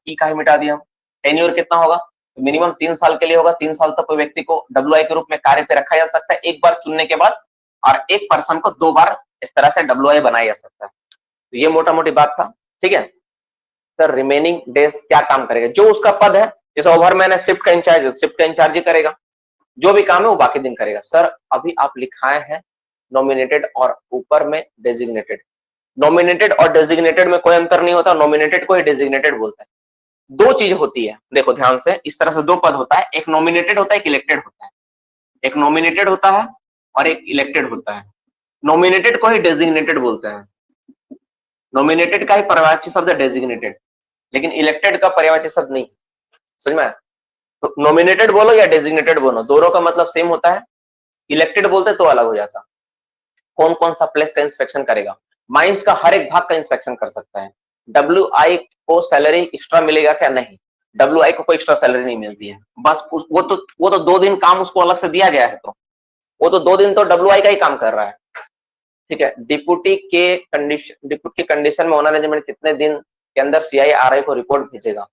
S1: का ही मिटा दिया हम, टेन्योर कितना होगा, तो मिनिमम 3 साल के लिए होगा, 3 साल तक कोई व्यक्ति को डब्ल्यूआई के रूप में कार्य पे रखा जा सकता है, एक बार चुनने के बाद, और एक पर्सन को 2 बार इस तरह से डब्ल्यूआई बनाया जा सकता है। तो ये मोटा मोटी बात था, ठीक है। सर रिमेनिंग डेज क्या काम करेगा, जो उसका पद है, जैसे ओवरमैन है, शिफ्ट का इंचार्ज ही करेगा, जो भी काम है वो बाकी दिन करेगा। सर अभी आप लिखाए हैं नॉमिनेटेड और ऊपर में डेजिग्नेटेड, नॉमिनेटेड और डेजिग्नेटेड में कोई अंतर नहीं होता, नॉमिनेटेड को ही डेजिग्नेटेड बोलता है। 2 चीज होती है, देखो ध्यान से, इस तरह से 2 पद होता है, एक नॉमिनेटेड होता है, एक इलेक्टेड होता है, एक नॉमिनेटेड होता है और एक इलेक्टेड होता है। नॉमिनेटेड को ही डेजिग्नेटेड बोलते हैं, नॉमिनेटेड का ही पर्यायवाची शब्द है डेजिग्नेटेड, लेकिन इलेक्टेड का पर्यायवाची शब्द नहीं, समझ में आया। तो नॉमिनेटेड बोलो या डेजिग्नेटेड बोलो, दोनों का मतलब सेम होता है। इलेक्टेड बोलते तो अलग हो जाता, कौन कौन सा प्लेस का इंस्पेक्शन करेगा, माइंस का हर एक भाग का इंस्पेक्शन कर सकता है। डब्ल्यूआई को सैलरी एक्स्ट्रा मिलेगा क्या, नहीं, डब्ल्यूआई को कोई एक्स्ट्रा सैलरी नहीं मिलती है, बस वो तो 2 दिन काम उसको अलग से दिया गया है, तो वो तो 2 दिन तो डब्ल्यूआई का ही काम कर रहा है, ठीक है। डिप्यूटी के कंडीशन में ओनर मैनेजमेंट कितने दिन के अंदर सीआई आरआई को रिपोर्ट भेजेगा,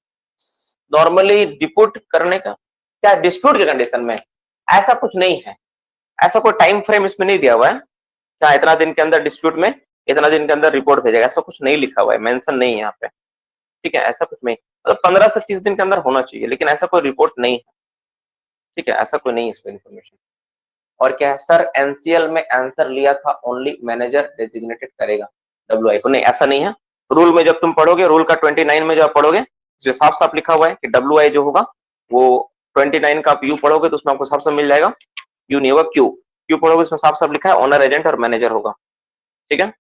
S1: नॉर्मली डिप्यूट करने का क्या डिस्प्यूट के कंडीशन में, ऐसा कुछ नहीं है, ऐसा कोई टाइम फ्रेम इसमें नहीं दिया हुआ है क्या इतना दिन के अंदर डिस्प्यूट में इतना दिन के अंदर रिपोर्ट भेजेगा, ऐसा कुछ नहीं लिखा हुआ है, मेंशन नहीं है यहाँ पे, ठीक है, ऐसा कुछ नहीं, मतलब 15 से 30 दिन के अंदर होना चाहिए, लेकिन ऐसा कोई रिपोर्ट नहीं है, ठीक है, ऐसा कोई नहीं है इसमें इन्फॉर्मेशन। और क्या है सर, एनसीएल में आंसर लिया था ओनली मैनेजर डेजिग्नेटेड करेगा डब्ल्यूआई को, नहीं ऐसा नहीं है। रूल में जब तुम पढ़ोगे, रूल का 29 में जब पढ़ोगे इसमें साफ साफ लिखा हुआ है कि डब्ल्यूआई जो होगा वो 29 का आप यू पढ़ोगे तो उसमें आपको साफ साफ मिल जाएगा, यू नहीं होगा क्यू, क्यू पढ़ोगे इसमें साफ साफ लिखा है ओनर एजेंट और मैनेजर होगा, ठीक है।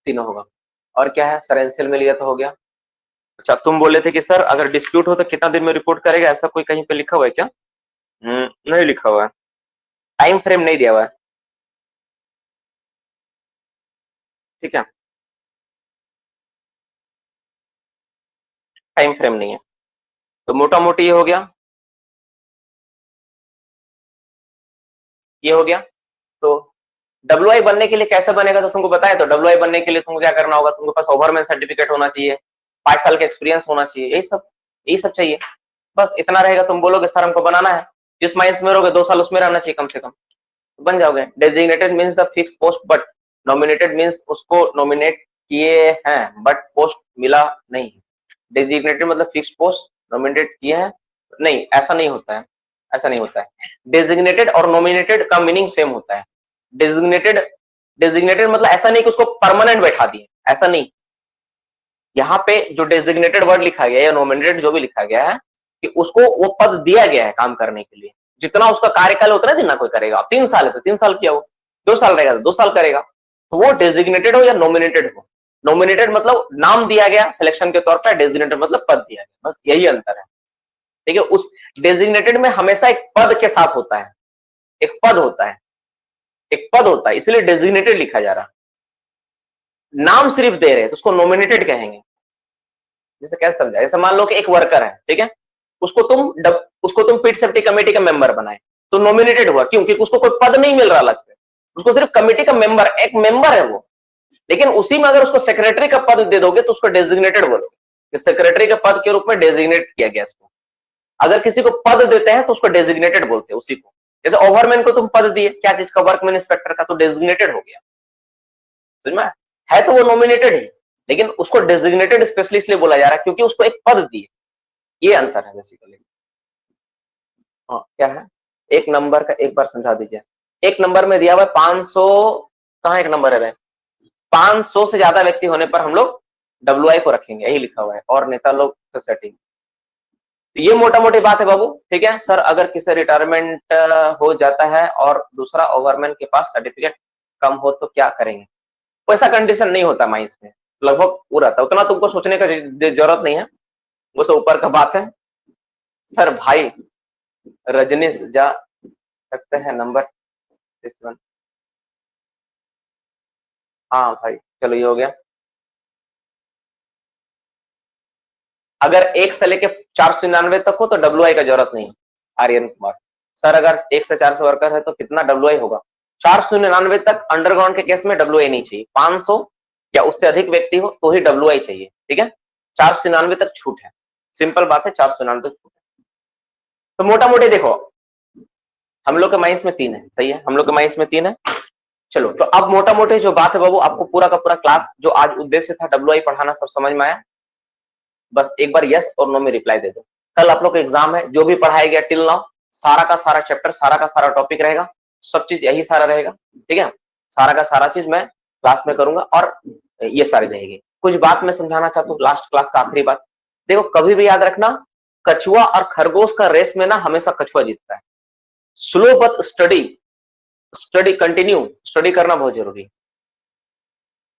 S1: तीनों होगा। और क्या है सर, एनसीएल में लिया तो हो गया। अच्छा तुम बोले थे कि सर अगर डिस्प्यूट हो तो कितना दिन में रिपोर्ट करेगा, ऐसा कोई कहीं पे लिखा हुआ है क्या? नहीं लिखा हुआ है, टाइम फ्रेम नहीं दिया हुआ है, ठीक है, टाइम फ्रेम नहीं है। तो मोटा मोटी ये हो गया, ये हो गया। तो डब्ल्यूआई बनने के लिए कैसे बनेगा तो तुमको बताया, तो डब्ल्यूआई बनने के लिए तुमको क्या करना होगा, तुमके पास ओवरमैन सर्टिफिकेट होना चाहिए, 5 साल का एक्सपीरियंस होना चाहिए, यही सब चाहिए, बस इतना रहेगा। तुम बोलोगे सर हमको बनाना है, जिस माइंस में रहोगे 2 साल उसमें रहना चाहिए कम से कम, तो बन जाओगे। Designated means the fix post, but nominated means उसको नॉमिनेट किए हैं बट पोस्ट मिला नहीं। डेजिग्नेटेड मतलब फिक्स पोस्ट, नॉमिनेटेड किए हैं नहीं, ऐसा नहीं होता है, ऐसा नहीं होता है। डेजिग्नेटेड और नॉमिनेटेड का मीनिंग सेम होता है। डेजिग्नेटेड डेजिग्नेटेड मतलब ऐसा नहीं कि उसको परमानेंट बैठा दिए, ऐसा नहीं। यहाँ पे जो डेजिग्नेटेड वर्ड लिखा गया है या नॉमिनेटेड जो भी लिखा गया है कि उसको वो पद दिया गया है काम करने के लिए, जितना उसका कार्यकाल उतना दिन ना कोई करेगा। 3 साल है तो 3 साल किया, वो 2 साल रहेगा तो 2 साल करेगा, तो वो डेजिग्नेटेड हो या नॉमिनेटेड हो। नॉमिनेटेड मतलब नाम दिया गया सिलेक्शन के तौर पर, डेजिग्नेटेड मतलब पद दिया गया, बस यही अंतर है, ठीक है। उस डेजिग्नेटेड में हमेशा एक पद के साथ होता है, एक पद होता है, एक पद होता है, इसलिए डेजिग्नेटेड लिखा जा रहा। नाम सिर्फ दे रहे हैं तो उसको नॉमिनेटेड कहेंगे। जैसे कैसे समझा, जैसे मान लो कि एक वर्कर है, ठीक है, उसको तुम पिट सेफ्टी कमेटी का मेंबर बनाए तो नॉमिनेटेड हुआ, क्यों? क्योंकि उसको कोई पद नहीं मिल रहा अलग से, उसको सिर्फ कमेटी का मेंबर, एक मेंबर है वो। लेकिन उसी में अगर उसको सेक्रेटरी का पद दे दोगे तो उसको डेजिग्नेटेड बोलोगे, सेक्रेटरी के पद के रूप में डेजिग्नेट किया गया इसको। अगर किसी को पद देते हैं तो उसको डेजिग्नेटेड बोलते हैं उसी को। जैसे ओवरमैन को तुम पद दिए, क्या चीज का, वर्कमैन इंस्पेक्टर का, तो डेजिग्नेटेड हो गया, समझ में है, तो वो नॉमिनेटेड है, लेकिन उसको डेजिग्नेटेड स्पेशली इसलिए बोला जा रहा है क्योंकि उसको एक पद दिए, ये अंतर है बेसिकली। हाँ क्या है, एक नंबर का एक बार समझा दीजिए। एक नंबर में दिया हुआ 500, कहाँ एक नंबर है, 500 से ज्यादा व्यक्ति होने पर हम लोग डब्ल्यूआई को रखेंगे, यही लिखा हुआ है, और नेता लोग तो सेटिंग। तो ये मोटा मोटी बात है बाबू, ठीक है सर। अगर किसी रिटायरमेंट हो जाता है और दूसरा ओवरमैन के पास सर्टिफिकेट कम हो तो क्या करेंगे? वैसा कंडीशन नहीं होता माइंस में, लगभग पूरा था, उतना तुमको सोचने का जरूरत नहीं है, वो सब ऊपर का बात है। सर भाई रजनीश जा सकते हैं नंबर इस वन, हाँ भाई चलो ये हो गया। अगर 1 से लेके 499 तक हो तो डब्ल्यूआई का जरूरत नहीं। आर्यन कुमार सर अगर 1 से 400 वर्कर है तो कितना डब्ल्यूआई होगा? 499 तक अंडरग्राउंड के केस में डब्ल्यूआई नहीं चाहिए, 500 या उससे अधिक व्यक्ति हो तो ही डब्ल्यूआई चाहिए, ठीक है। 499 तक छूट है, सिंपल बात है, 499 तक छूट है। तो मोटा मोटी देखो, हम लोग के माइंस में 3 है, सही है, हम लोग के माइंस में 3 है। चलो तो अब मोटा मोटी जो बात है बाबू, आपको पूरा का पूरा क्लास जो आज उद्देश्य था डब्ल्यूआई पढ़ाना सब समझ में आया? बस एक बार यस और नो में रिप्लाई दे दो। कल आप लोग का एग्जाम है, जो भी पढ़ाया गया टिल नाउ, सारा का सारा चैप्टर, सारा का सारा टॉपिक रहेगा, सब चीज यही सारा रहेगा, ठीक है। सारा का सारा चीज मैं क्लास में करूंगा और ये सारी रहेगी। कुछ बात मैं समझाना चाहता हूँ, लास्ट क्लास का आखिरी बात देखो, कभी भी याद रखना, कछुआ और खरगोश का रेस में ना हमेशा कछुआ जीतता है। Slow but study, study continue, study करना बहुत जरूरी है,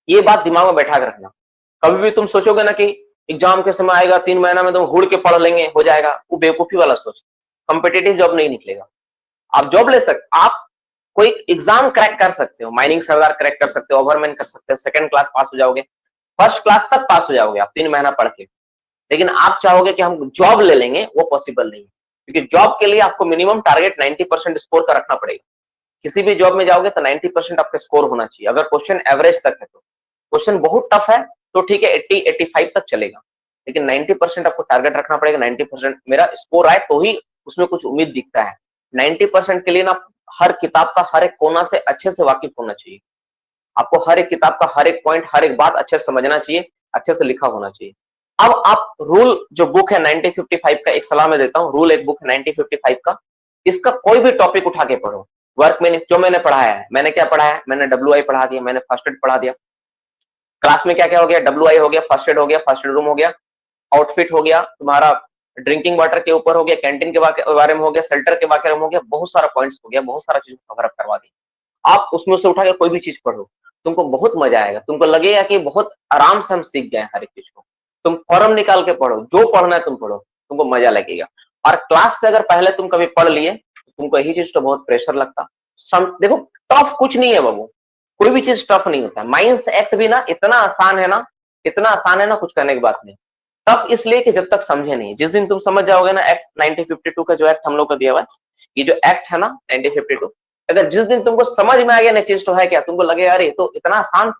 S1: ये बात दिमाग में बैठा के रखना। कभी भी तुम सोचोगे ना कि एग्जाम के समय आएगा 3 महीना में तुम हुड़ के पढ़ लेंगे हो जाएगा, वो बेवकूफी वाला सोच, कॉम्पिटिटिव जॉब नहीं निकलेगा। आप जॉब ले सकते, आप कोई एग्जाम क्रैक कर सकते हो, माइनिंग सर्वर क्रैक कर सकते हो, ओवरमैन कर सकते हो, सेकंड क्लास पास हो जाओगे, फर्स्ट क्लास तक पास हो जाओगे आप 3 महीना पढ़ के। लेकिन आप चाहोगे कि हम जॉब ले लेंगे, वो पॉसिबल नहीं है, क्योंकि जॉब के लिए आपको मिनिमम टारगेट 90% स्कोर का रखना पड़ेगा। किसी भी जॉब में जाओगे तो 90% आपका स्कोर होना चाहिए। अगर क्वेश्चन एवरेज तक है तो, क्वेश्चन बहुत टफ है तो ठीक है 80-85 तक चलेगा, लेकिन 90% आपको टारगेट रखना पड़ेगा। 90% मेरा स्कोर आए तो ही उसमें कुछ उम्मीद दिखता है। 90% के लिए ना हर किताब का हर एक कोना से अच्छे से वाकिफ होना चाहिए। आपको हर एक किताब का हर एक पॉइंट, हर एक बात अच्छे से समझना चाहिए, अच्छे से लिखा होना चाहिए। अब आप रूल जो बुक है 1955 का, एक सलाह मैं देता हूँ, रूल एक बुक है 1955 का, इसका कोई भी टॉपिक उठा के पढ़ो। वर्क में जो मैंने पढ़ाया है, मैंने क्या पढ़ाया है, मैंने WI पढ़ा दिया, मैंने फर्स्ट एड पढ़ा दिया। क्लास में क्या क्या हो गया, WI हो गया, फर्स्ट एड हो गया, फर्स्ट एड रूम हो गया, आउटफिट हो गया, तुम्हारा ड्रिंकिंग वाटर के ऊपर हो गया, कैंटीन के बारे में हो गया, शेल्टर के बारे में हो गया, बहुत सारा पॉइंट्स हो गया, बहुत सारा चीज कवर अप करवा दी। आप उसमें से उठा के कोई भी चीज पढ़ो, तुमको बहुत मजा आएगा, तुमको लगेगा कि बहुत आराम से हम सीख गए हर एक चीज को। तुम फॉर्म निकाल के पढ़ो, जो पढ़ना है तुम पढ़ो, तुमको मजा लगेगा। और क्लास से अगर पहले तुम कभी पढ़ लिए तो तुमको यही चीज तो बहुत प्रेशर लगता। देखो टफ कुछ नहीं है बाबू, कोई भी चीज टफ नहीं होता। माइंस एक्ट भी ना इतना आसान है ना, इतना आसान है ना, कुछ करने की बात नहीं। टफ इसलिए कि जब तक समझे नहीं, जिस दिन तुम समझ जाओगे ना, एक्ट 1952 का जो एक्ट हम लोग का दिया हुआ है, ये जो एक्ट है ना 1952, अगर जिस दिन तुमको समझ में आ गया ना चीज तो है क्या, तुमको लगे यार ये तो इतना आसान,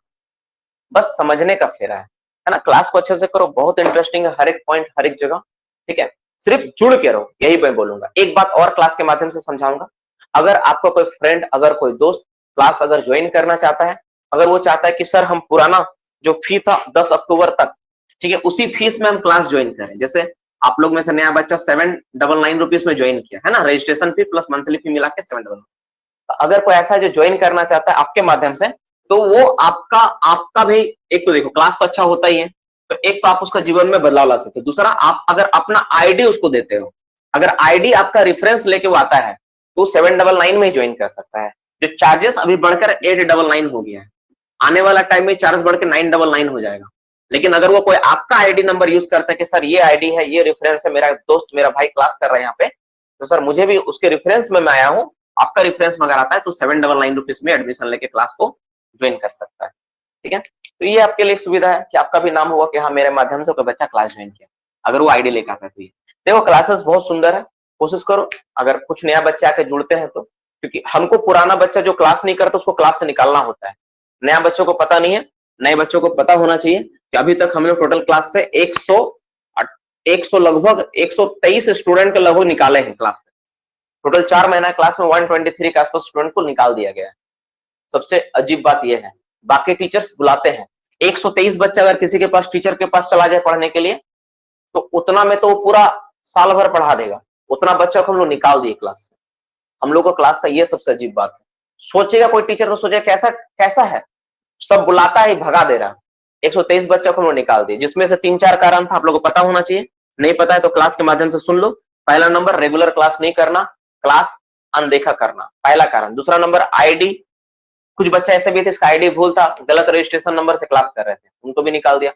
S1: बस समझने का फेरा है ना। क्लास को अच्छे से करो, बहुत इंटरेस्टिंग है, हर एक पॉइंट हर एक जगह, ठीक है। सिर्फ जुड़ के रहो, यही मैं बोलूंगा। एक बात और क्लास के माध्यम से समझाऊंगा, अगर आपका कोई फ्रेंड, अगर कोई दोस्त क्लास अगर ज्वाइन करना चाहता है, अगर वो चाहता है कि सर हम पुराना जो फी था 10 अक्टूबर तक, ठीक है, उसी फीस में हम क्लास ज्वाइन करें। जैसे आप लोग में से नया बच्चा 799 रुपीज में ज्वाइन किया है ना, registration fee plus monthly fee मिला के 799। अगर कोई ऐसा जो ज्वाइन करना चाहता है आपके माध्यम से, तो वो आपका भी, एक तो देखो क्लास तो अच्छा होता ही है, तो एक तो आप उसका जीवन में बदलाव ला सकते हो। दूसरा, आप अगर अपना आईडी उसको देते हो, अगर आईडी आपका रेफरेंस लेके वो आता है तो 799 में ही ज्वाइन कर सकता है। जो चार्जेस अभी बढ़कर 899 हो गया है, आने वाला टाइम में चार्ज बढ़कर 999 हो जाएगा। लेकिन अगर वो कोई आपका आईडी नंबर यूज करता है कि सर ये आईडी है, ये रेफरेंस है, मेरा दोस्त मेरा भाई क्लास कर रहा है यहाँ पे, तो सर मुझे भी उसके रेफरेंस में मैं आया हूँ, आपका रेफरेंस में अगर आता है तो 799 रुपीज में एडमिशन लेके क्लास को ज्वाइन कर सकता है, ठीक है। तो ये आपके लिए सुविधा है कि आपका भी नाम होगा कि हाँ मेरे माध्यम से कोई बच्चा क्लास ज्वाइन किया, अगर वो आईडी लेकर आता है तो। ये देखो क्लासेस बहुत सुंदर है, कोशिश करो अगर कुछ नया बच्चे आके जुड़ते हैं तो, क्योंकि हमको पुराना बच्चा जो क्लास नहीं करता उसको क्लास से निकालना होता है। नया बच्चों को पता नहीं है, नए बच्चों को पता होना चाहिए कि अभी तक हम लोग टोटल क्लास से 100 लगभग 123 स्टूडेंट के लगभग निकाले हैं क्लास से। टोटल 4 महीना क्लास में 123 के आसपास स्टूडेंट को निकाल दिया गया है। सबसे अजीब बात यह है, बाकी टीचर्स बुलाते हैं, 123 बच्चा अगर किसी के पास टीचर के पास चला जाए पढ़ने के लिए, तो उतना में तो वो पूरा साल भर पढ़ा देगा। उतना बच्चा को हम लोग निकाल दिए क्लास से। हम लोग का क्लास का ये सबसे अजीब बात है। सोचेगा कोई टीचर तो सोचेगा कैसा कैसा है, सब बुलाता है भगा दे रहा। 123 बच्चा को हम लोग निकाल दिए, जिसमें से 3-4 कारण था, आप लोगों को पता होना चाहिए। नहीं पता है तो क्लास के माध्यम से सुन लो। पहला नंबर, रेगुलर क्लास नहीं करना, क्लास अनदेखा करना, पहला कारण। दूसरा नंबर, आईडी, कुछ बच्चा ऐसे भी थे इसका आईडी भूल था, गलत रजिस्ट्रेशन नंबर से क्लास कर रहे थे, उनको भी निकाल दिया।